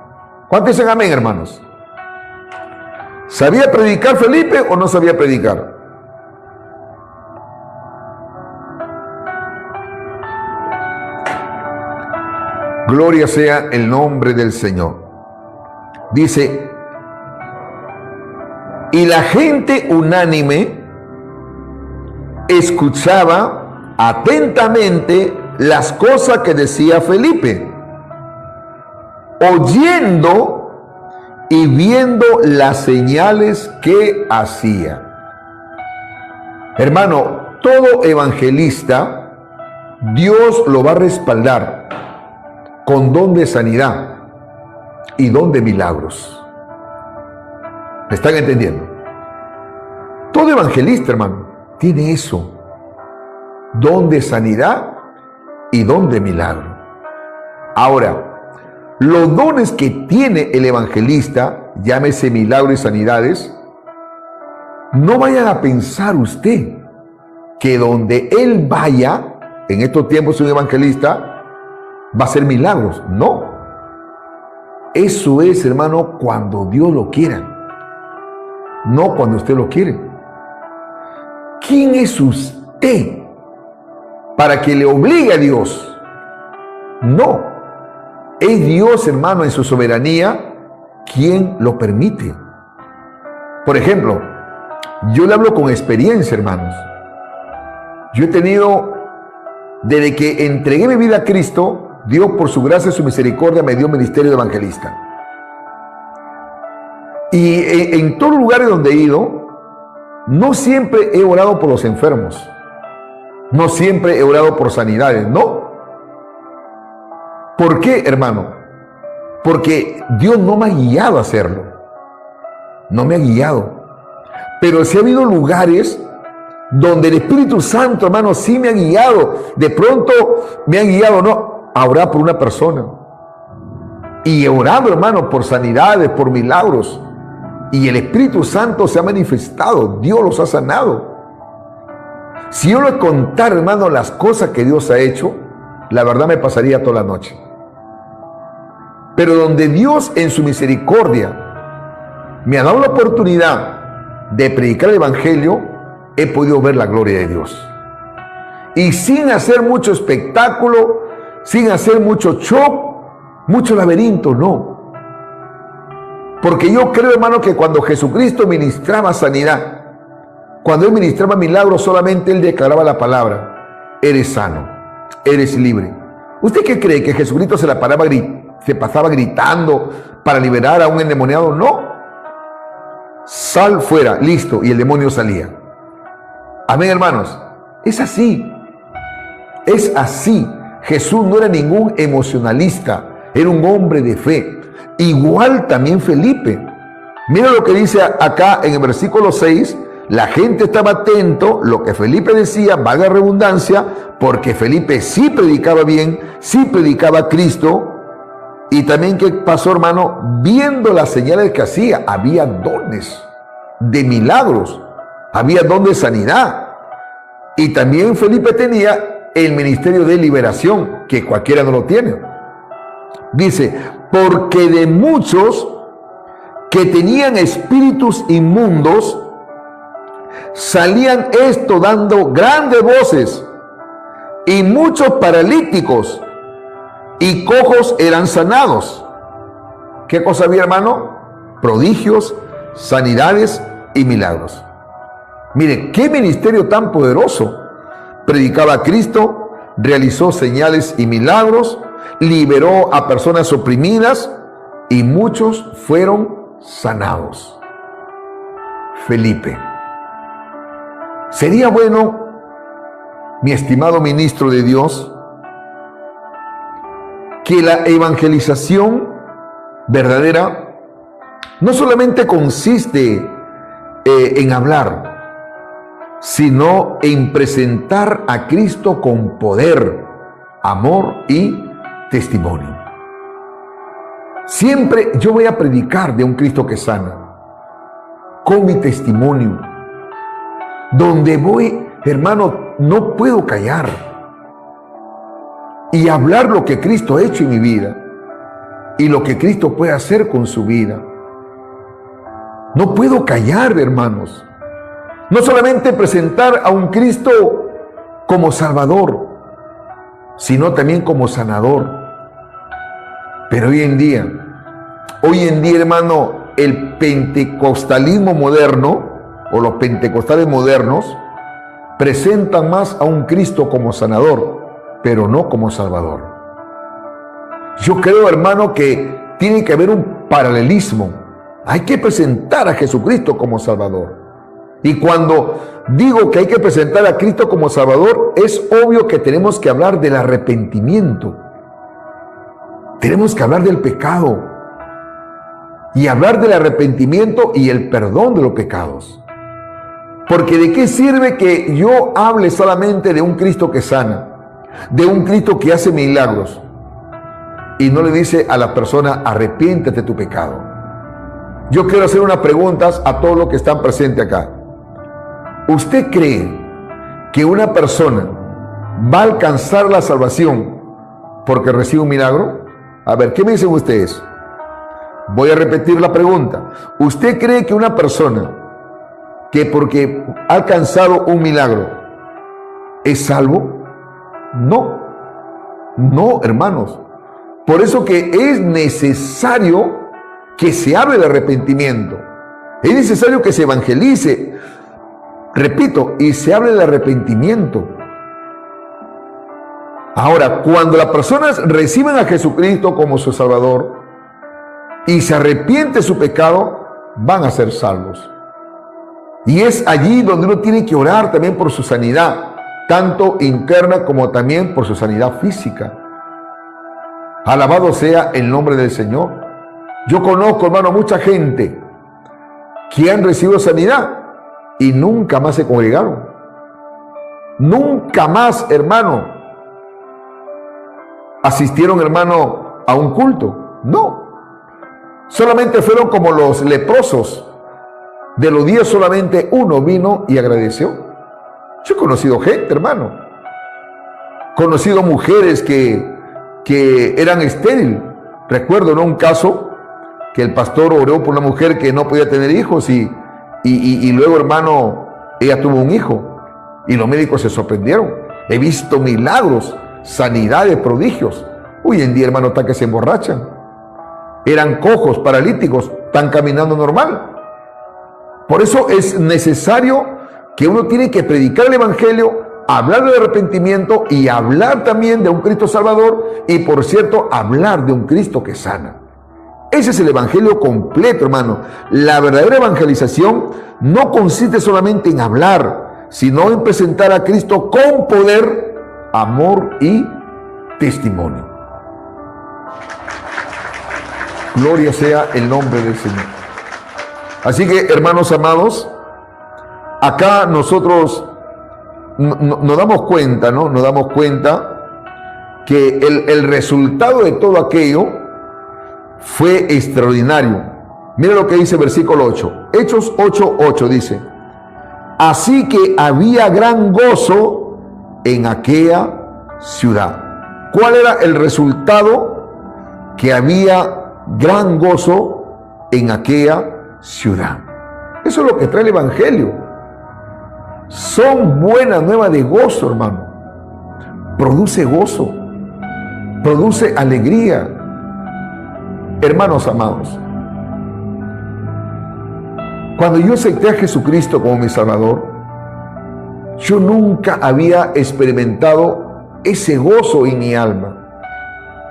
¿Cuántos dicen amén, hermanos? ¿Sabía predicar Felipe o no sabía predicar? Gloria sea el nombre del Señor. Dice, y la gente unánime escuchaba atentamente las cosas que decía Felipe, oyendo y viendo las señales que hacía. Hermano, todo evangelista, Dios lo va a respaldar con don de sanidad y don de milagros. ¿Me están entendiendo? Todo evangelista, hermano, tiene eso. Don de sanidad y don de milagro. Ahora, los dones que tiene el evangelista, llámese milagros y sanidades, no vayan a pensar usted que donde él vaya, en estos tiempos un evangelista, va a hacer milagros. No. Eso es, hermano, cuando Dios lo quiera, no cuando usted lo quiere. ¿Quién es usted para que le obligue a Dios? No. Es Dios, hermano, en su soberanía, quien lo permite. Por ejemplo, yo le hablo con experiencia, hermanos. Yo he tenido, desde que entregué mi vida a Cristo, Dios por su gracia y su misericordia me dio ministerio de evangelista. Y en todos los lugares donde he ido, no siempre he orado por los enfermos. No siempre he orado por sanidades, no. ¿Por qué, hermano? Porque Dios no me ha guiado a hacerlo. No me ha guiado. Pero sí ha habido lugares donde el Espíritu Santo, hermano, sí me ha guiado. De pronto me ha guiado, no, a orar por una persona. Y he orado, hermano, por sanidades, por milagros. Y el Espíritu Santo se ha manifestado. Dios los ha sanado. Si yo le contara, hermano, las cosas que Dios ha hecho, la verdad me pasaría toda la noche. Pero donde Dios en su misericordia me ha dado la oportunidad de predicar el evangelio, he podido ver la gloria de Dios. Y sin hacer mucho espectáculo, sin hacer mucho show, mucho laberinto, no. Porque yo creo, hermano, que cuando Jesucristo ministraba sanidad, cuando Él ministraba milagros, solamente Él declaraba la palabra: eres sano, eres libre. ¿Usted qué cree? ¿Que Jesucristo se pasaba gritando para liberar a un endemoniado? No. Sal fuera, listo, y el demonio salía. Amén, hermanos. Es así. Es así. Jesús no era ningún emocionalista, era un hombre de fe. Igual también Felipe. Mira lo que dice acá en el versículo 6. La gente estaba atento, lo que Felipe decía, valga redundancia, porque Felipe sí predicaba bien, sí predicaba a Cristo, Y también, ¿qué pasó, hermano? Viendo las señales que hacía, había dones de milagros, había don de sanidad. Y también Felipe tenía el ministerio de liberación, que cualquiera no lo tiene. Dice, porque de muchos que tenían espíritus inmundos, salían esto dando grandes voces, y muchos paralíticos y cojos eran sanados. ¿Qué cosa había, hermano? Prodigios, sanidades y milagros. Miren, qué ministerio tan poderoso. Predicaba a Cristo, realizó señales y milagros, liberó a personas oprimidas y muchos fueron sanados. Felipe. Sería bueno, mi estimado ministro de Dios, que la evangelización verdadera no solamente consiste en hablar, sino en presentar a Cristo con poder, amor y testimonio. Siempre yo voy a predicar de un Cristo que sana, con mi testimonio. Donde voy, hermano, no puedo callar y hablar lo que Cristo ha hecho en mi vida y lo que Cristo puede hacer con su vida. No puedo callar, hermanos. No solamente presentar a un Cristo como Salvador, sino también como sanador. Pero hoy en día, hermano, el pentecostalismo moderno o los pentecostales modernos presentan más a un Cristo como sanador, pero no como Salvador. Yo creo, hermano, que tiene que haber un paralelismo. Hay que presentar a Jesucristo como Salvador. Y cuando digo que hay que presentar a Cristo como Salvador, es obvio que tenemos que hablar del arrepentimiento. Tenemos que hablar del pecado. Y hablar del arrepentimiento y el perdón de los pecados. Porque ¿de qué sirve que yo hable solamente de un Cristo que sana, de un Cristo que hace milagros, y no le dice a la persona, arrepiéntete de tu pecado? Yo quiero hacer unas preguntas a todos los que están presentes acá. ¿Usted cree que una persona va a alcanzar la salvación porque recibe un milagro? A ver, ¿qué me dicen ustedes? Voy a repetir la pregunta. ¿Usted cree que una persona que porque ha alcanzado un milagro es salvo? No, no, hermanos. Por eso que es necesario que se hable de arrepentimiento. Es necesario que se evangelice. Repito, y se hable de arrepentimiento. Ahora, cuando las personas reciben a Jesucristo como su Salvador y se arrepiente de su pecado, van a ser salvos. Y es allí donde uno tiene que orar también por su sanidad, tanto interna como también por su sanidad física. Alabado sea el nombre del Señor. Yo conozco, hermano, mucha gente que han recibido sanidad y nunca más se congregaron. Nunca más, hermano, asistieron, hermano, a un culto. No. Solamente fueron como los leprosos. De los 10 solamente uno vino y agradeció. Yo he conocido gente, hermano. Conocido mujeres que eran estériles. Recuerdo, ¿no?, un caso que el pastor oró por una mujer que no podía tener hijos y luego, hermano, ella tuvo un hijo y los médicos se sorprendieron. He visto milagros, sanidades, prodigios. Hoy en día, hermano, está que se emborrachan. Eran cojos, paralíticos, están caminando normal. Por eso es necesario que uno tiene que predicar el evangelio, hablar del arrepentimiento y hablar también de un Cristo Salvador y, por cierto, hablar de un Cristo que sana. Ese es el evangelio completo, hermano. La verdadera evangelización no consiste solamente en hablar, sino en presentar a Cristo con poder, amor y testimonio. Gloria sea el nombre del Señor. Así que, hermanos amados, acá nosotros nos damos cuenta, ¿no? Nos damos cuenta que el resultado de todo aquello fue extraordinario. Mira lo que dice el versículo 8. Hechos 8:8 dice: así que había gran gozo en aquella ciudad. ¿Cuál era el resultado? Que había gran gozo en aquella ciudad. Eso es lo que trae el Evangelio. Son buenas nuevas de gozo, hermano. Produce gozo, produce alegría. Hermanos amados, cuando yo acepté a Jesucristo como mi Salvador, yo nunca había experimentado ese gozo en mi alma.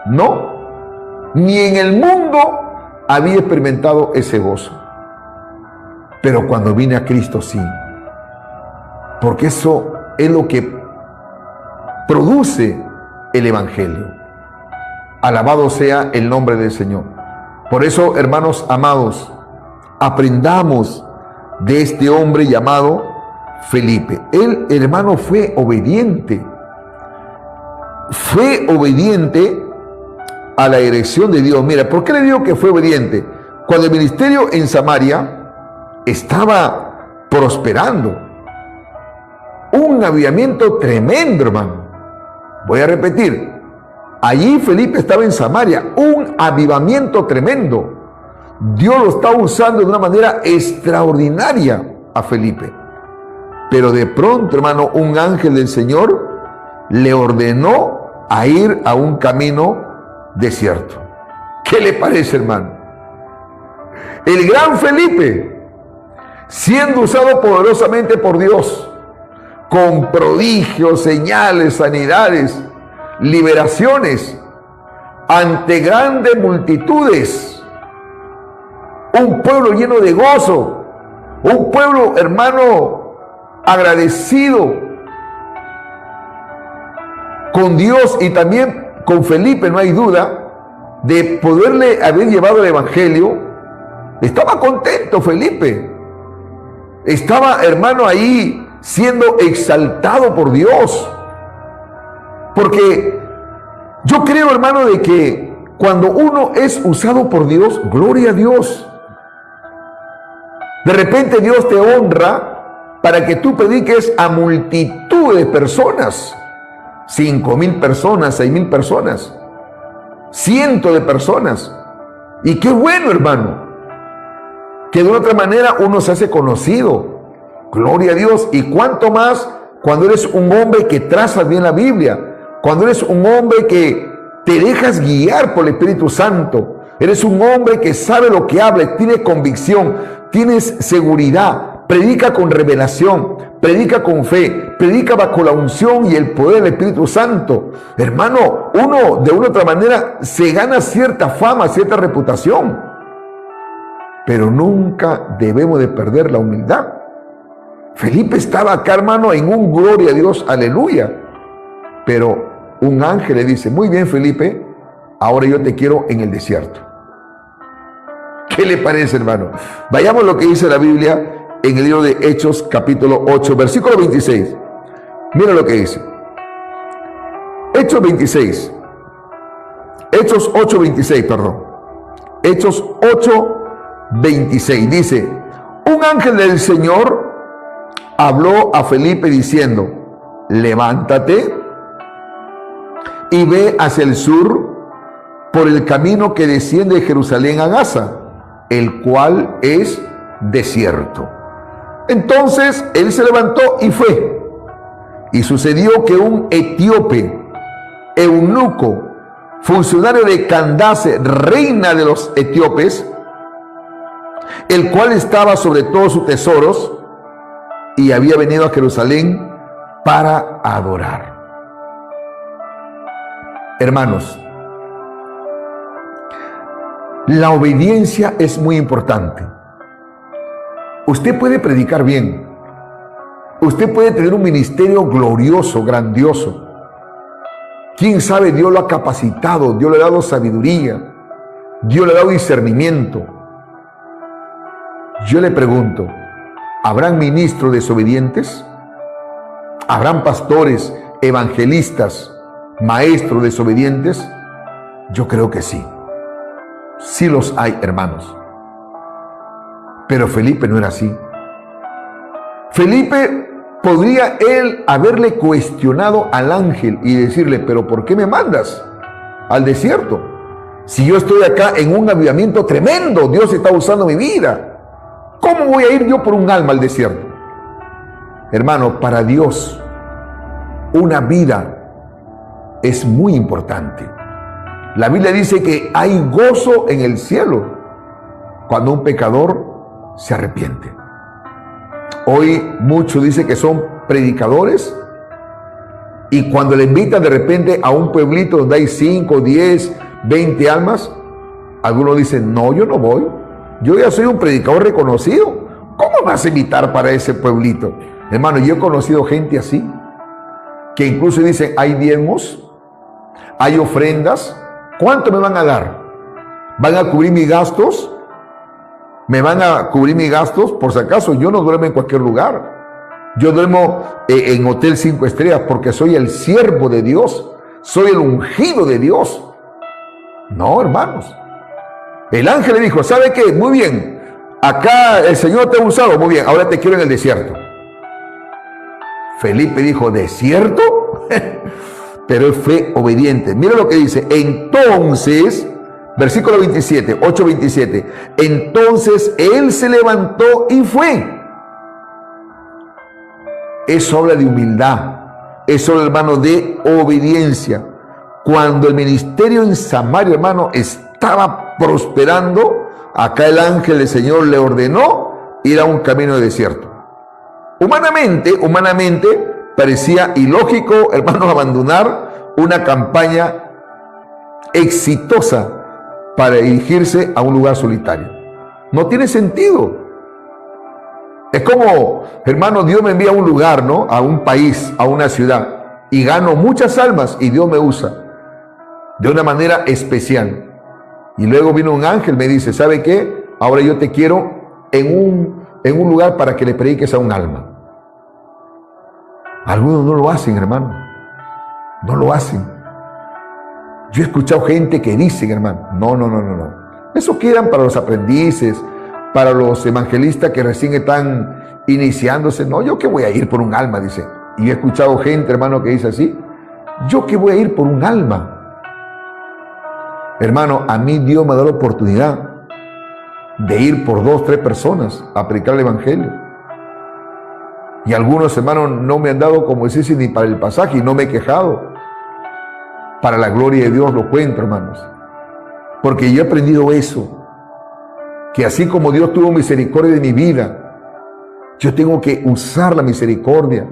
No, ni en el mundo había experimentado ese gozo. Pero cuando vine a Cristo, sí. Porque eso es lo que produce el Evangelio. Alabado sea el nombre del Señor. Por eso, hermanos amados, aprendamos de este hombre llamado Felipe. Él, hermano, fue obediente. Fue obediente a la dirección de Dios. Mira, ¿por qué le digo que fue obediente? Cuando el ministerio en Samaria estaba prosperando, un avivamiento tremendo, hermano. Voy a repetir, allí Felipe estaba en Samaria, un avivamiento tremendo. Dios lo estaba usando de una manera extraordinaria a Felipe. Pero de pronto, hermano, un ángel del Señor le ordenó a ir a un camino desierto. ¿Qué le parece, hermano? El gran Felipe, siendo usado poderosamente por Dios, con prodigios, señales, sanidades, liberaciones, ante grandes multitudes, un pueblo lleno de gozo, un pueblo, hermano, agradecido con Dios y también con Felipe, no hay duda, de poderle haber llevado el Evangelio. Estaba contento Felipe. Estaba, hermano, ahí siendo exaltado por Dios. Porque yo creo, hermano, de que cuando uno es usado por Dios, gloria a Dios. De repente Dios te honra para que tú prediques a multitud de personas. 5,000 personas, 6,000 personas, cientos de personas. Y qué bueno, hermano, que de otra manera uno se hace conocido. Gloria a Dios. Y cuánto más cuando eres un hombre que trazas bien la Biblia, cuando eres un hombre que te dejas guiar por el Espíritu Santo, eres un hombre que sabe lo que habla, tiene convicción, tienes seguridad, predica con revelación, predica con fe, predica bajo la unción y el poder del Espíritu Santo. Hermano, uno de una u otra manera se gana cierta fama, cierta reputación, pero nunca debemos de perder la humildad. Felipe estaba acá, hermano, en un gloria a Dios, aleluya. Pero un ángel le dice: muy bien, Felipe, ahora yo te quiero en el desierto. ¿Qué le parece, hermano? Vayamos a lo que dice la Biblia en el libro de Hechos, capítulo 8, versículo 26. Mira lo que dice. Hechos 26. Hechos 8, 26, perdón. Hechos 8, 26. Dice: un ángel del Señor habló a Felipe diciendo: levántate y ve hacia el sur por el camino que desciende de Jerusalén a Gaza, el cual es desierto. Entonces él se levantó y fue. Y sucedió que un etíope, eunuco, funcionario de Candace, reina de los etíopes, el cual estaba sobre todos sus tesoros, y había venido a Jerusalén para adorar. Hermanos, la obediencia es muy importante. Usted puede predicar bien. Usted puede tener un ministerio glorioso, grandioso. ¿Quién sabe? Dios lo ha capacitado, Dios le ha dado sabiduría, Dios le ha dado discernimiento. Yo le pregunto, ¿habrán ministros desobedientes? ¿Habrán pastores, evangelistas, maestros desobedientes? Yo creo que sí. Sí los hay, hermanos. Pero Felipe no era así. Felipe podría él haberle cuestionado al ángel y decirle, pero ¿por qué me mandas al desierto? Si yo estoy acá en un avivamiento tremendo, Dios está usando mi vida. ¿Cómo voy a ir yo por un alma al desierto? Hermano, para Dios, una vida es muy importante. La Biblia dice que hay gozo en el cielo cuando un pecador se arrepiente. Hoy muchos dicen que son predicadores y cuando le invitan de repente a un pueblito donde hay 5, 10, 20 almas, algunos dicen, no, yo no voy. Yo ya soy un predicador reconocido. ¿Cómo me vas a invitar para ese pueblito? Hermano, yo he conocido gente así, que incluso dicen, hay diezmos, hay ofrendas. ¿Cuánto me van a dar? ¿Van a cubrir mis gastos? ¿Me van a cubrir mis gastos? Por si acaso, yo no duermo en cualquier lugar. Yo duermo en hotel 5 estrellas porque soy el siervo de Dios. Soy el ungido de Dios. No, hermanos. El ángel le dijo, ¿sabe qué? Muy bien. Acá el Señor te ha usado. Muy bien, ahora te quiero en el desierto. Felipe dijo, ¿desierto? Pero él fue obediente. Mira lo que dice. Entonces, versículo 27, 8:27. Entonces él se levantó y fue. Eso habla de humildad. Eso, hermano, de obediencia. Cuando el ministerio en Samaria, hermano, estaba prosperando, acá el ángel del Señor le ordenó ir a un camino de desierto. Humanamente, parecía ilógico, hermano, abandonar una campaña exitosa para dirigirse a un lugar solitario. No tiene sentido. Es como, hermano, Dios me envía a un lugar, ¿no? A un país, a una ciudad, y gano muchas almas y Dios me usa de una manera especial. Y luego vino un ángel, me dice, ¿sabe qué? Ahora yo te quiero en un lugar para que le prediques a un alma. Algunos no lo hacen, hermano. No lo hacen. Yo he escuchado gente que dicen, hermano, no. Eso quedan para los aprendices, para los evangelistas que recién están iniciándose. No, yo que voy a ir por un alma, dice. Y he escuchado gente, hermano, que dice así, yo que voy a ir por un alma. Hermano, a mí Dios me ha dado la oportunidad de ir por 2, 3 personas a predicar el evangelio. Y algunos, hermanos, no me han dado, como decirse, ni para el pasaje, y no me he quejado. Para la gloria de Dios lo cuento, hermanos. Porque yo he aprendido eso, que así como Dios tuvo misericordia de mi vida, yo tengo que usar la misericordia.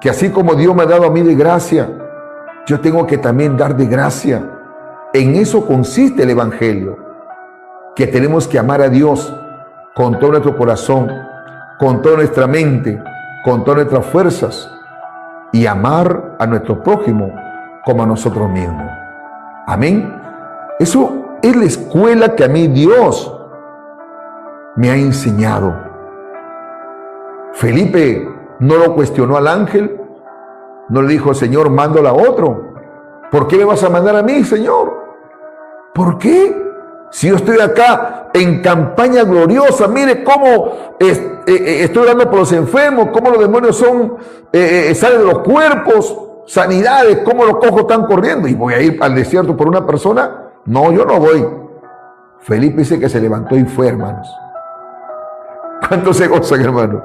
Que así como Dios me ha dado a mí de gracia, yo tengo que también dar de gracia. En eso consiste el evangelio, que tenemos que amar a Dios con todo nuestro corazón, con toda nuestra mente, con todas nuestras fuerzas, y amar a nuestro prójimo como a nosotros mismos. Amén. Eso es la escuela que a mí Dios me ha enseñado. Felipe no lo cuestionó al ángel, no le dijo, Señor, mándalo a otro. ¿Por qué me vas a mandar a mí, Señor? ¿Por qué? Si yo estoy acá en campaña gloriosa, mire cómo estoy orando por los enfermos, cómo los demonios salen de los cuerpos, sanidades, cómo los cojos están corriendo, y voy a ir al desierto por una persona. No, yo no voy. Felipe dice que se levantó y fue, hermanos. ¿Cuántos se gozan, hermano?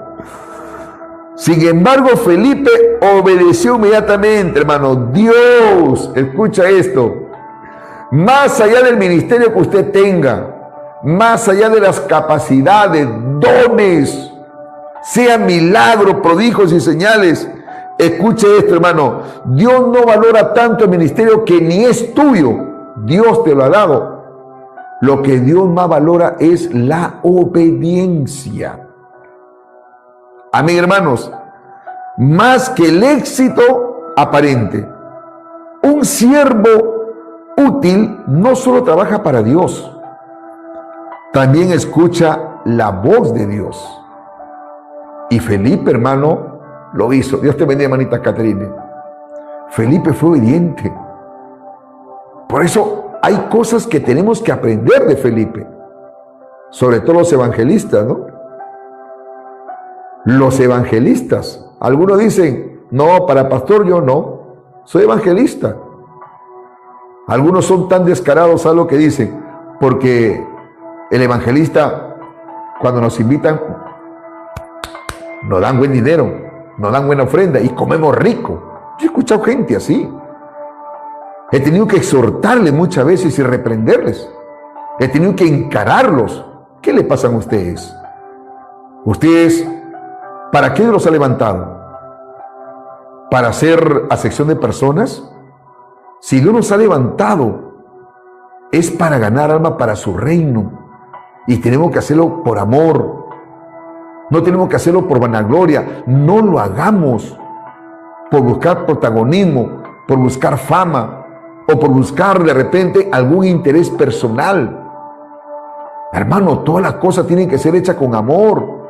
Sin embargo, Felipe obedeció inmediatamente, hermano. Dios, escucha esto. Más allá del ministerio que usted tenga, más allá de las capacidades, dones, sean milagros, prodigios y señales, escuche esto, hermano. Dios no valora tanto el ministerio que ni es tuyo. Dios te lo ha dado. Lo que Dios más valora es la obediencia. Amén, hermanos. Más que el éxito aparente. Un siervo útil no solo trabaja para Dios, también escucha la voz de Dios. Y Felipe, hermano, lo hizo. Dios te bendiga, hermanita Caterine. Felipe fue obediente. Por eso hay cosas que tenemos que aprender de Felipe, sobre todo los evangelistas, ¿no? Los evangelistas. Algunos dicen, no, para pastor yo no, soy evangelista. Algunos son tan descarados a lo que dicen, porque el evangelista, cuando nos invitan, nos dan buen dinero, nos dan buena ofrenda y comemos rico. Yo he escuchado gente así. He tenido que exhortarles muchas veces y reprenderles. He tenido que encararlos. ¿Qué le pasan a ustedes? Ustedes, ¿para qué los ha levantado? ¿Para hacer acepción de personas? Si Dios nos ha levantado, es para ganar alma para su reino. Y tenemos que hacerlo por amor. No tenemos que hacerlo por vanagloria. No lo hagamos por buscar protagonismo, por buscar fama o por buscar de repente algún interés personal. Hermano, todas las cosas tienen que ser hechas con amor.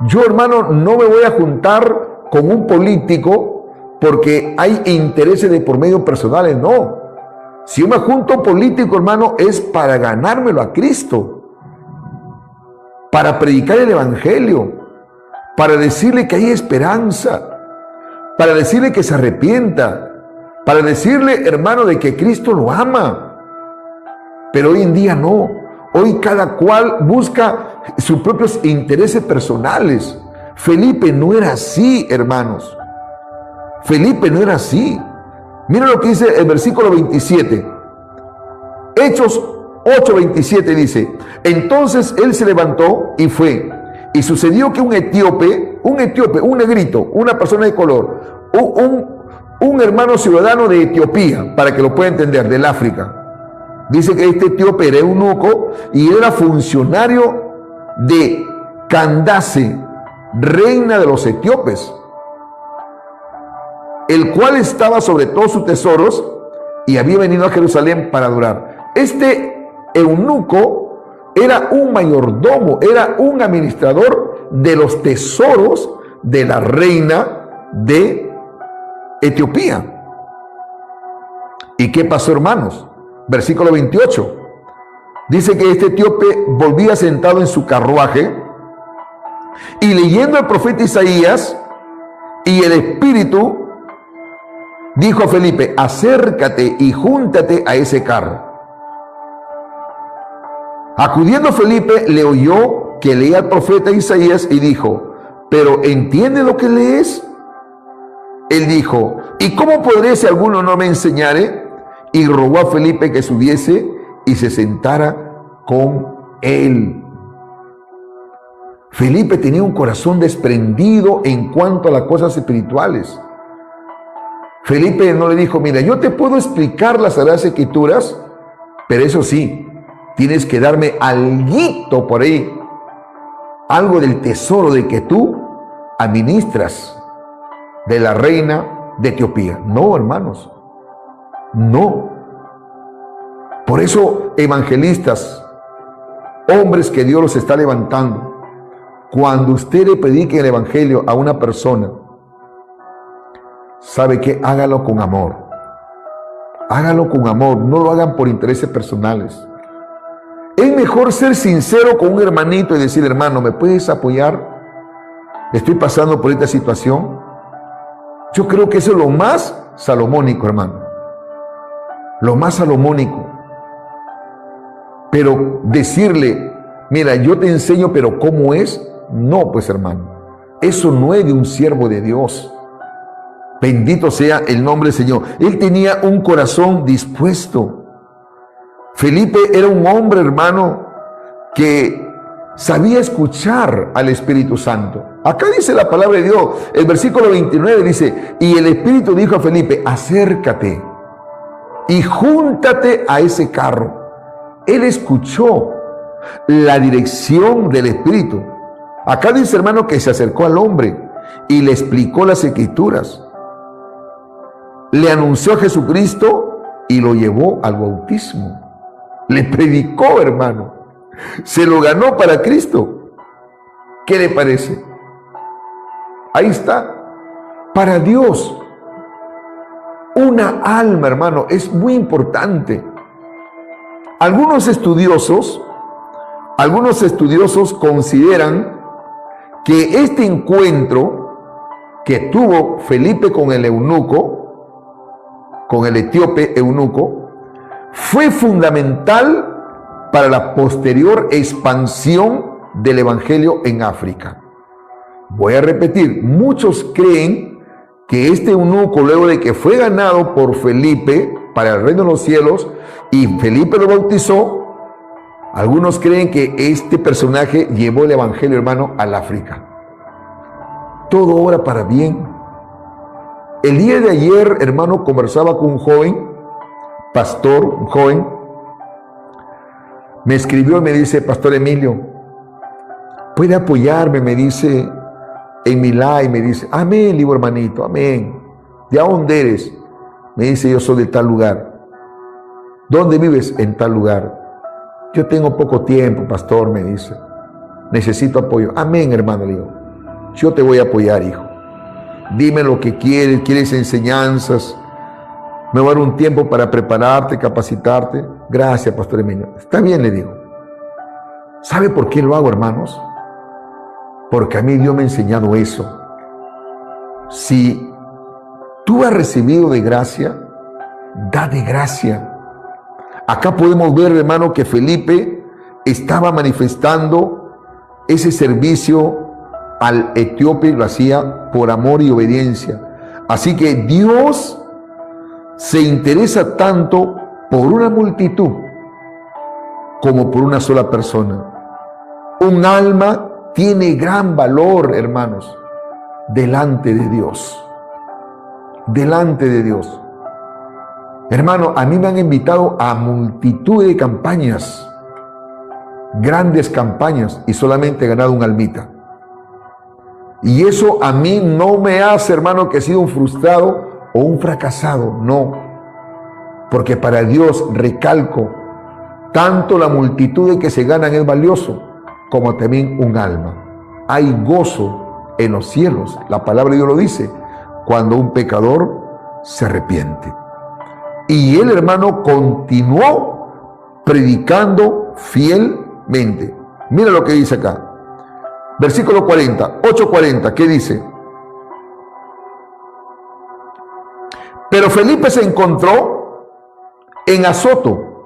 Yo, hermano, no me voy a juntar con un político porque hay intereses de por medio personales, no. Si yo me junto a un político, hermano, es para ganármelo a Cristo, para predicar el evangelio, para decirle que hay esperanza, para decirle que se arrepienta, para decirle, hermano, de que Cristo lo ama. Pero hoy en día no. Hoy cada cual busca sus propios intereses personales. Felipe no era así, hermanos. Felipe no era así. Mira lo que dice el versículo 27. Hechos 8:27 dice: entonces él se levantó y fue. Y sucedió que un etíope, un negrito, una persona de color, un hermano ciudadano de Etiopía, para que lo pueda entender, del África. Dice que este etíope era eunuco y era funcionario de Candace, reina de los etíopes, el cual estaba sobre todos sus tesoros y había venido a Jerusalén para adorar. Este eunuco era un mayordomo, era un administrador de los tesoros de la reina de Etiopía. ¿Y qué pasó, hermanos? Versículo 28. Dice que este etíope volvía sentado en su carruaje y leyendo el profeta Isaías, y el Espíritu dijo a Felipe: acércate y júntate a ese carro. Acudiendo Felipe, le oyó que leía el profeta Isaías y dijo: ¿pero entiende lo que lees? Él dijo: ¿y cómo podré si alguno no me enseñare? Y rogó a Felipe que subiese y se sentara con él. Felipe tenía un corazón desprendido en cuanto a las cosas espirituales. Felipe no le dijo: mira, yo te puedo explicar las Sagradas Escrituras, pero eso sí, tienes que darme alguito por ahí, algo del tesoro de que tú administras de la reina de Etiopía. No, hermanos, no. Por eso, evangelistas, hombres que Dios los está levantando, cuando usted le predique el evangelio a una persona, ¿sabe qué? Hágalo con amor. Hágalo con amor, no lo hagan por intereses personales. Es mejor ser sincero con un hermanito y decir: hermano, ¿me puedes apoyar? Estoy pasando por esta situación. Yo creo que eso es lo más salomónico, hermano. Lo más salomónico. Pero decirle: mira, yo te enseño, pero ¿cómo es? No, pues, hermano. Eso no es de un siervo de Dios. Bendito sea el nombre del Señor. Él tenía un corazón dispuesto. Felipe era un hombre, hermano, que sabía escuchar al Espíritu Santo. Acá dice la palabra de Dios, el versículo 29 dice: y el Espíritu dijo a Felipe: acércate y júntate a ese carro. Él escuchó la dirección del Espíritu. Acá dice, hermano, que se acercó al hombre y le explicó las Escrituras. Le anunció a Jesucristo y lo llevó al bautismo. Le predicó, hermano. Se lo ganó para Cristo. ¿Qué le parece? Ahí está. Para Dios, una alma, hermano, es muy importante. Algunos estudiosos consideran que este encuentro que tuvo Felipe con el eunuco, con el etíope eunuco, fue fundamental para la posterior expansión del evangelio en África. Voy a repetir, muchos creen que este eunuco, luego de que fue ganado por Felipe para el reino de los cielos y Felipe lo bautizó, algunos creen que este personaje llevó el evangelio, hermano, al África. Todo obra para bien. El día de ayer, hermano, conversaba con un joven, pastor, un joven, me escribió y me dice: Pastor Emilio, ¿puede apoyarme? Me dice en mi live, me dice: amén, digo, hermanito, amén. ¿De dónde eres? Me dice: yo soy de tal lugar. ¿Dónde vives? En tal lugar. Yo tengo poco tiempo, pastor, me dice. Necesito apoyo. Amén, hermano, le digo. Yo te voy a apoyar, hijo. Dime lo que quieres. ¿Quieres enseñanzas? Me voy a dar un tiempo para prepararte, capacitarte. Gracias, pastor Emilio. Está bien, le digo. ¿Sabe por qué lo hago, hermanos? Porque a mí Dios me ha enseñado eso. Si tú has recibido de gracia, da de gracia. Acá podemos ver, hermano, que Felipe estaba manifestando ese servicio al etíope, lo hacía por amor y obediencia. Así que Dios se interesa tanto por una multitud como por una sola persona. Un alma tiene gran valor, hermanos, delante de Dios. Delante de Dios. Hermano, a mí me han invitado a multitud de campañas, grandes campañas, y solamente he ganado un almita. Y eso a mí no me hace, hermano, que he sido un frustrado o un fracasado, no. Porque para Dios, recalco, tanto la multitud de que se ganan es valioso, como también un alma. Hay gozo en los cielos, la palabra de Dios lo dice, cuando un pecador se arrepiente. Y el hermano continuó predicando fielmente. Mira lo que dice acá. Versículo 40, 8:40, ¿qué dice? Pero Felipe se encontró en Azoto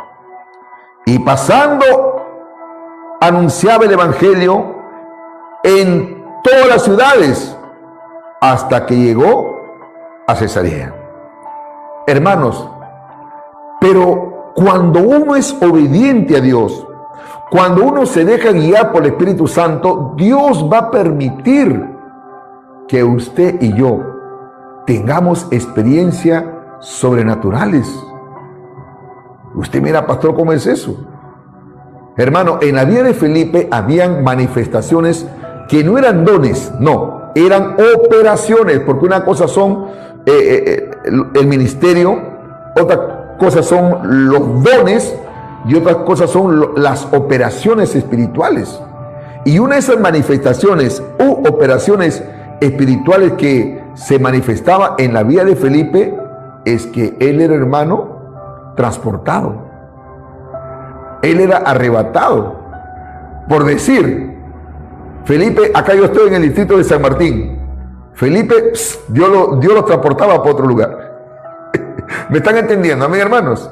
y pasando anunciaba el evangelio en todas las ciudades hasta que llegó a Cesarea. Hermanos, pero cuando uno es obediente a Dios, cuando uno se deja guiar por el Espíritu Santo, Dios va a permitir que usted y yo tengamos experiencias sobrenaturales. Usted mira, pastor, ¿cómo es eso? Hermano, en la vida de Felipe habían manifestaciones que no eran dones, no, eran operaciones, porque una cosa son el ministerio, otra cosas son los dones y otras cosas son las operaciones espirituales. Y una de esas manifestaciones u operaciones espirituales que se manifestaba en la vida de Felipe es que él era, hermano, transportado. Él era arrebatado. Por decir, Felipe, acá yo estoy en el distrito de San Martín. Felipe, Dios lo transportaba para otro lugar. ¿Me están entendiendo, amén, hermanos?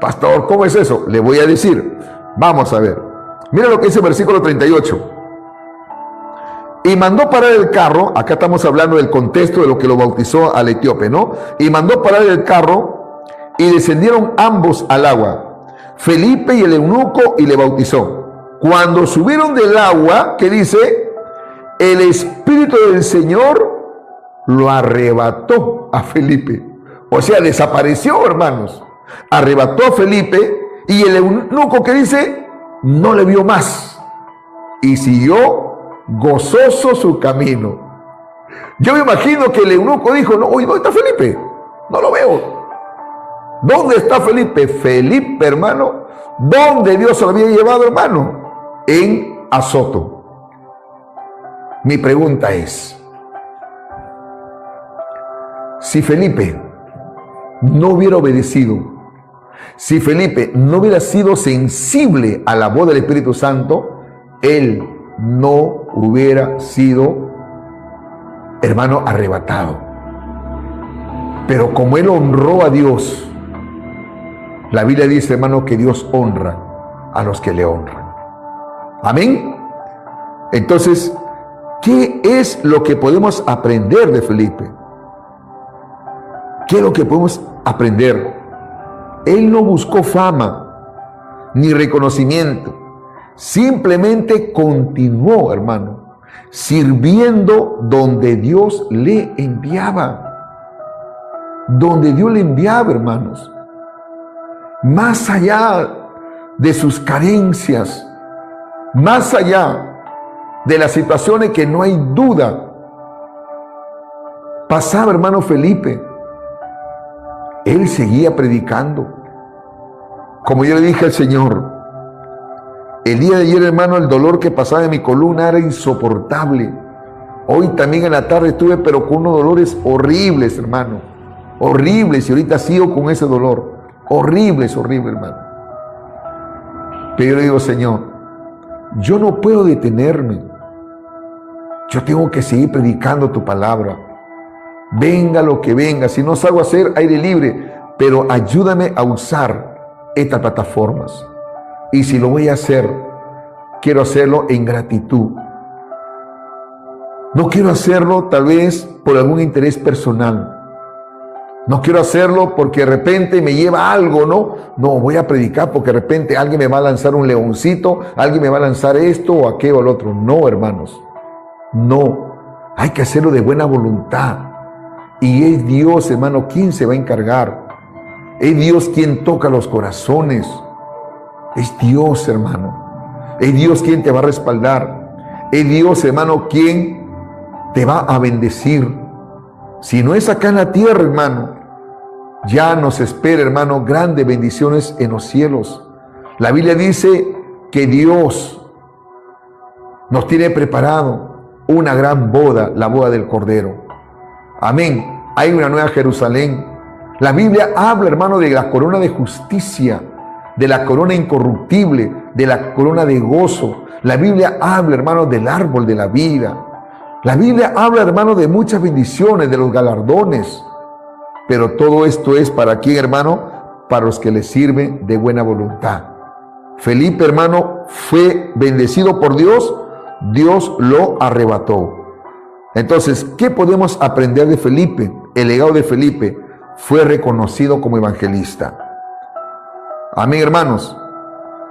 Pastor, ¿cómo es eso? Le voy a decir. Vamos a ver. Mira lo que dice el versículo 38. Y mandó parar el carro. Acá estamos hablando del contexto de lo que lo bautizó al etíope, ¿no? Y mandó parar el carro y descendieron ambos al agua, Felipe y el eunuco, y le bautizó. Cuando subieron del agua, ¿qué dice? El Espíritu del Señor lo arrebató a Felipe. O sea, desapareció, hermanos. Arrebató a Felipe y el eunuco, ¿qué dice? No le vio más y siguió gozoso su camino. Yo me imagino que el eunuco dijo: no, oye, ¿dónde está Felipe? No lo veo. ¿Dónde está Felipe? Felipe, hermano, ¿dónde Dios se lo había llevado, hermano? En Azoto. Mi pregunta es: si Felipe no hubiera obedecido Si Felipe no hubiera sido sensible a la voz del Espíritu Santo, él no hubiera sido, hermano, arrebatado. Pero como él honró a Dios, la Biblia dice, hermano, que Dios honra a los que le honran. Amén. Entonces, ¿qué es lo que podemos aprender de Felipe? ¿Qué es lo que podemos aprender? Él no buscó fama ni reconocimiento. Simplemente continuó, hermano, sirviendo donde Dios le enviaba. Donde Dios le enviaba, hermanos. Más allá de sus carencias, más allá de las situaciones que no hay duda, pasaba, hermano Felipe. Él seguía predicando. Como yo le dije al Señor, el día de ayer, hermano, el dolor que pasaba en mi columna era insoportable. Hoy también en la tarde estuve, pero con unos dolores horribles, hermano. Horribles, y ahorita sigo con ese dolor. Horribles, hermano. Pero yo le digo, Señor, yo no puedo detenerme. Yo tengo que seguir predicando tu palabra. Venga lo que venga. Si no salgo a hacer aire libre, pero ayúdame a usar estas plataformas. Y si lo voy a hacer, quiero hacerlo en gratitud. No quiero hacerlo tal vez por algún interés personal. No quiero hacerlo porque de repente me lleva algo, ¿no? No, voy a predicar porque de repente alguien me va a lanzar un leoncito, alguien me va a lanzar esto o aquello o el otro. No, hermanos. No. Hay que hacerlo de buena voluntad. Y es Dios, hermano, quien se va a encargar. Es Dios quien toca los corazones. Es Dios, hermano. Es Dios quien te va a respaldar. Es Dios, hermano, quien te va a bendecir. Si no es acá en la tierra, hermano, ya nos espera, hermano, grandes bendiciones en los cielos. La Biblia dice que Dios nos tiene preparado una gran boda, la boda del Cordero. Amén. Hay una nueva Jerusalén. La Biblia habla, hermano, de la corona de justicia, de la corona incorruptible, de la corona de gozo. La Biblia habla, hermano, del árbol de la vida. La Biblia habla, hermano, de muchas bendiciones, de los galardones. Pero todo esto es para quién, hermano, para los que le sirven de buena voluntad. Felipe, hermano, fue bendecido por Dios. Dios lo arrebató. Entonces, ¿qué podemos aprender de Felipe? El legado de Felipe fue reconocido como evangelista. Amén, hermanos.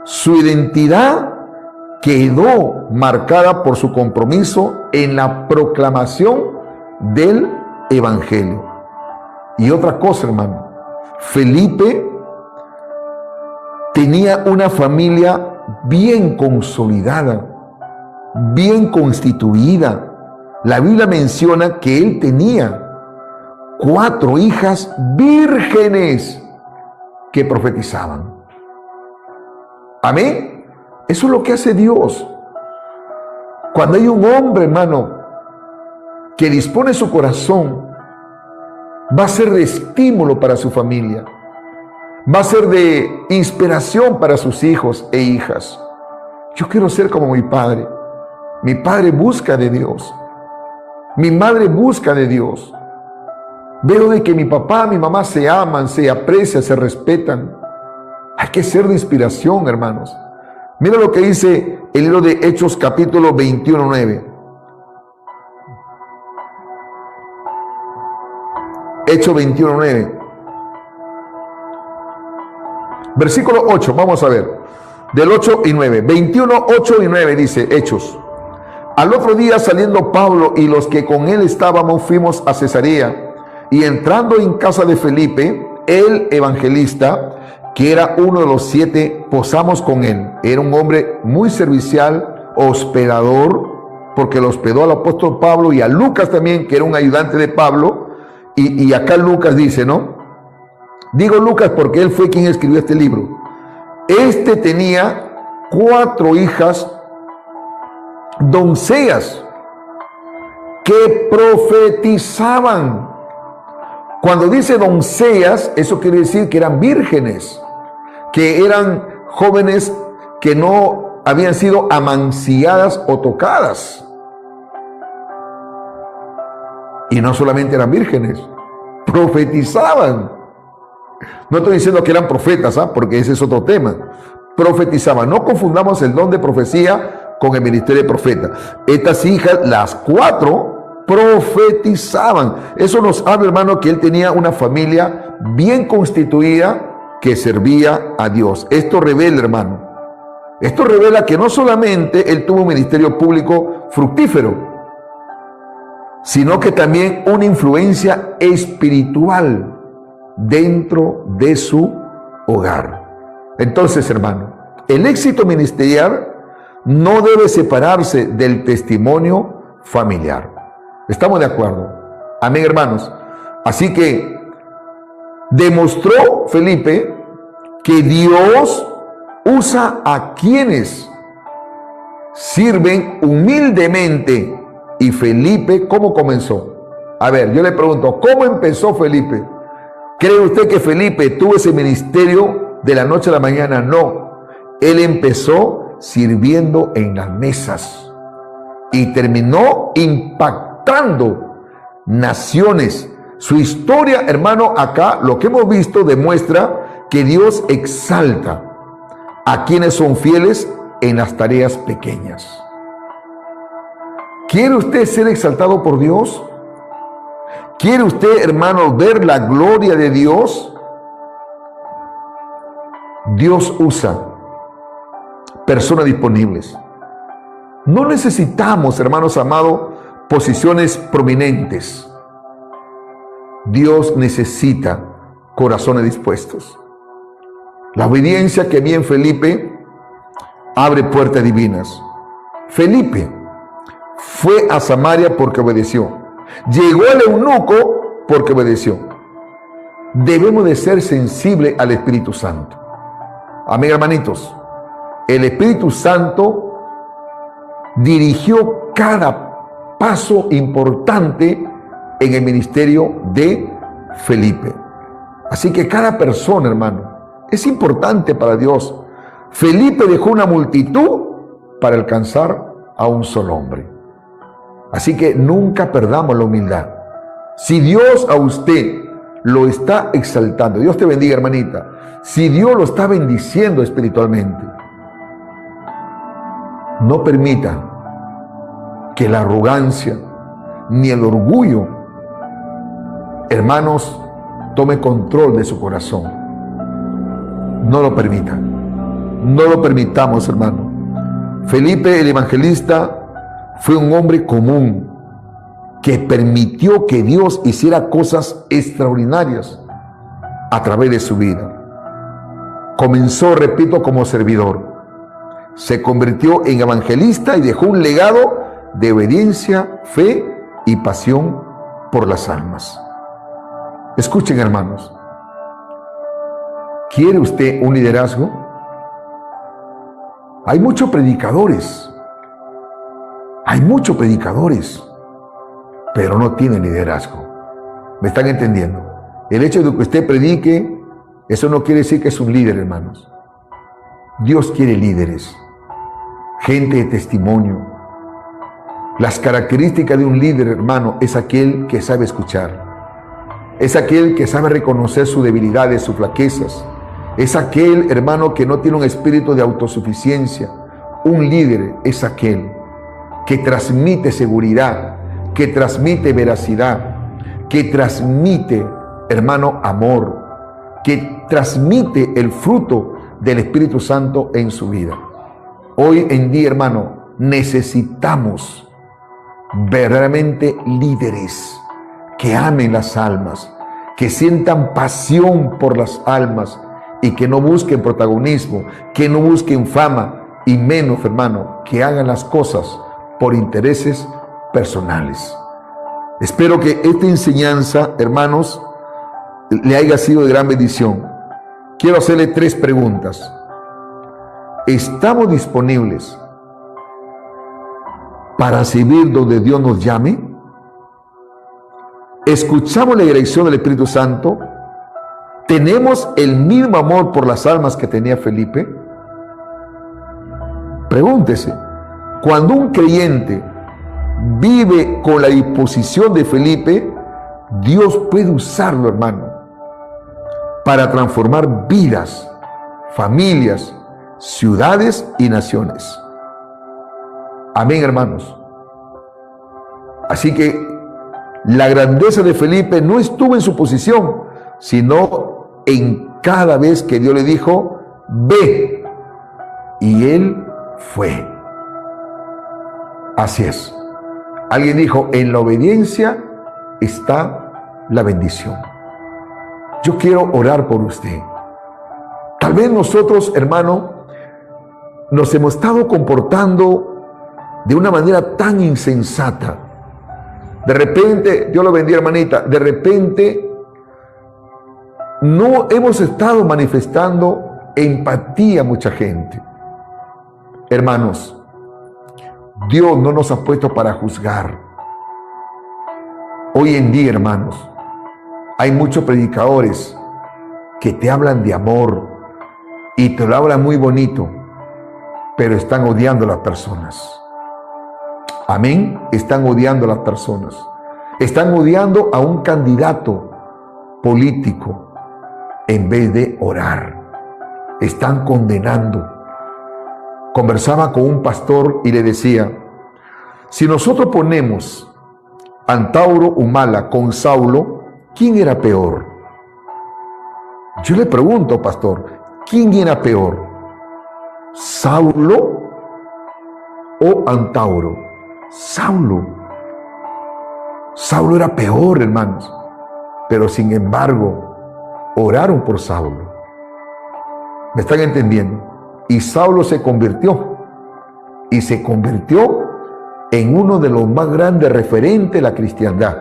Su identidad quedó marcada por su compromiso en la proclamación del evangelio. Y otra cosa, hermano, Felipe tenía una familia bien consolidada, bien constituida. La Biblia menciona que él tenía 4 hijas vírgenes que profetizaban. Amén. Eso es lo que hace Dios. Cuando hay un hombre, hermano, que dispone su corazón, va a ser de estímulo para su familia. Va a ser de inspiración para sus hijos e hijas. Yo quiero ser como mi padre. Mi padre busca de Dios. Mi madre busca de Dios. Veo de que mi papá, mi mamá se aman, se aprecian, se respetan. Hay que ser de inspiración, hermanos. Mira lo que dice el libro de Hechos capítulo 21:9. Hechos 21:9. Versículo 8, vamos a ver. Del 8 y 9. 21, 8 y 9 dice Hechos. Al otro día, saliendo Pablo y los que con él estábamos, fuimos a Cesarea. Y entrando en casa de Felipe, el evangelista, que era uno de los 7, posamos con él. Era un hombre muy servicial, hospedador, porque lo hospedó al apóstol Pablo y a Lucas también, que era un ayudante de Pablo. Y acá Lucas dice, ¿no? Digo Lucas porque él fue quien escribió este libro. Este tenía 4 hijas doncellas que profetizaban. Cuando dice doncellas, eso quiere decir que eran vírgenes. que eran jóvenes que no habían sido amanciadas o tocadas. Y no solamente eran vírgenes, profetizaban. No estoy diciendo que eran profetas, porque ese es otro tema. Profetizaban. No confundamos el don de profecía con el ministerio de profeta. Estas hijas, las 4, profetizaban. Eso nos habla, hermano, que él tenía una familia bien constituida que servía a Dios. Esto revela, hermano, esto revela que no solamente él tuvo un ministerio público fructífero, sino que también una influencia espiritual dentro de su hogar. Entonces, hermano, el éxito ministerial no debe separarse del testimonio familiar. ¿Estamos de acuerdo? Amén, hermanos. Así que demostró Felipe que Dios usa a quienes sirven humildemente. Y Felipe, ¿cómo comenzó? A ver, yo le pregunto, ¿cómo empezó Felipe? ¿Cree usted que Felipe tuvo ese ministerio de la noche a la mañana? No. Él empezó sirviendo en las mesas y terminó impactando naciones. Su historia, hermano, acá lo que hemos visto demuestra que Dios exalta a quienes son fieles en las tareas pequeñas. ¿Quiere usted ser exaltado por Dios? ¿Quiere usted, hermano, ver la gloria de Dios? Dios usa personas disponibles. No necesitamos, hermanos amados, posiciones prominentes. Dios necesita corazones dispuestos. La obediencia que vi en Felipe abre puertas divinas. Felipe fue a Samaria porque obedeció. Llegó al eunuco porque obedeció. Debemos de ser sensibles al Espíritu Santo. Amén, hermanitos. El Espíritu Santo dirigió cada paso importante en el ministerio de Felipe. Así que cada persona, hermano, es importante para Dios. Felipe dejó una multitud para alcanzar a un solo hombre. Así que nunca perdamos la humildad. Si Dios a usted lo está exaltando, Dios te bendiga, hermanita, si Dios lo está bendiciendo espiritualmente, no permita que la arrogancia ni el orgullo, hermanos, tome control de su corazón. No lo permita. No lo permitamos, hermano. Felipe el evangelista fue un hombre común que permitió que Dios hiciera cosas extraordinarias a través de su vida. Comenzó, repito, como servidor. Se convirtió en evangelista y dejó un legado de obediencia, fe y pasión por las almas. Escuchen, hermanos. ¿Quiere usted un liderazgo? Hay muchos predicadores. Hay muchos predicadores, pero no tienen liderazgo. ¿Me están entendiendo? El hecho de que usted predique, eso no quiere decir que es un líder, hermanos. Dios quiere líderes, gente de testimonio. Las características de un líder, hermano, es aquel que sabe escuchar. Es aquel que sabe reconocer sus debilidades, sus flaquezas. Es aquel, hermano, que no tiene un espíritu de autosuficiencia. Un líder es aquel que transmite seguridad, que transmite veracidad, que transmite, hermano, amor, que transmite el fruto del Espíritu Santo en su vida. Hoy en día, hermano, necesitamos verdaderamente líderes que amen las almas, que sientan pasión por las almas y que no busquen protagonismo, que no busquen fama y menos, hermano, que hagan las cosas por intereses personales. Espero que esta enseñanza, hermanos, le haya sido de gran bendición. Quiero hacerle 3 preguntas. ¿Estamos disponibles para servir donde Dios nos llame? ¿Escuchamos la dirección del Espíritu Santo? ¿Tenemos el mismo amor por las almas que tenía Felipe? Pregúntese, cuando un creyente vive con la disposición de Felipe, Dios puede usarlo, hermano, para transformar vidas, familias, ciudades y naciones. Amén, hermanos. Así que la grandeza de Felipe no estuvo en su posición, sino en cada vez que Dios le dijo, ve. Y él fue. Así es. Alguien dijo, en la obediencia está la bendición. Yo quiero orar por usted. Tal vez nosotros, hermano, nos hemos estado comportando de una manera tan insensata. De repente, Dios lo bendiga, hermanita, de repente no hemos estado manifestando empatía a mucha gente. Hermanos, Dios no nos ha puesto para juzgar. Hoy en día, hermanos, hay muchos predicadores que te hablan de amor y te lo hablan muy bonito, pero están odiando a las personas. Amén. Están odiando a las personas. Están odiando a un candidato político en vez de orar. Están condenando. Conversaba con un pastor y le decía, si nosotros ponemos Antauro Humala con Saulo, ¿quién era peor? Yo le pregunto, pastor, ¿quién era peor? ¿Saulo o Antauro? Saulo. Saulo era peor, hermanos, pero sin embargo oraron por Saulo. ¿Me están entendiendo? Y Saulo se convirtió en uno de los más grandes referentes de la cristiandad.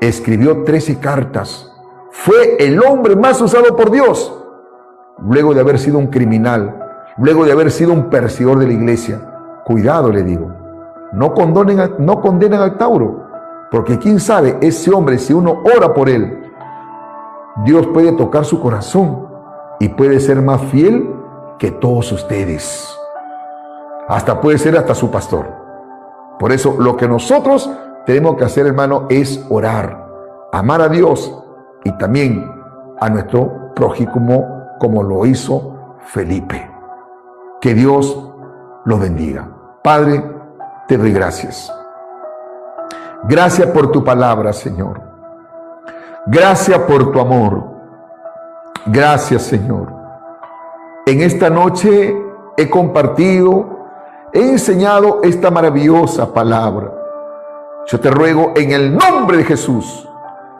Escribió 13 cartas. Fue el hombre más usado por Dios, luego de haber sido un criminal, luego de haber sido un perseguidor de la iglesia. Cuidado, le digo. No condenen al Tauro, porque quién sabe, ese hombre, si uno ora por él, Dios puede tocar su corazón y puede ser más fiel que todos ustedes. Hasta puede ser hasta su pastor. Por eso lo que nosotros tenemos que hacer, hermano, es orar, amar a Dios y también a nuestro prójimo, como lo hizo Felipe. Que Dios los bendiga. Padre, te doy gracias. Gracias por tu palabra, Señor. Gracias por tu amor. Gracias, Señor. En esta noche he compartido, he enseñado esta maravillosa palabra. Yo te ruego en el nombre de Jesús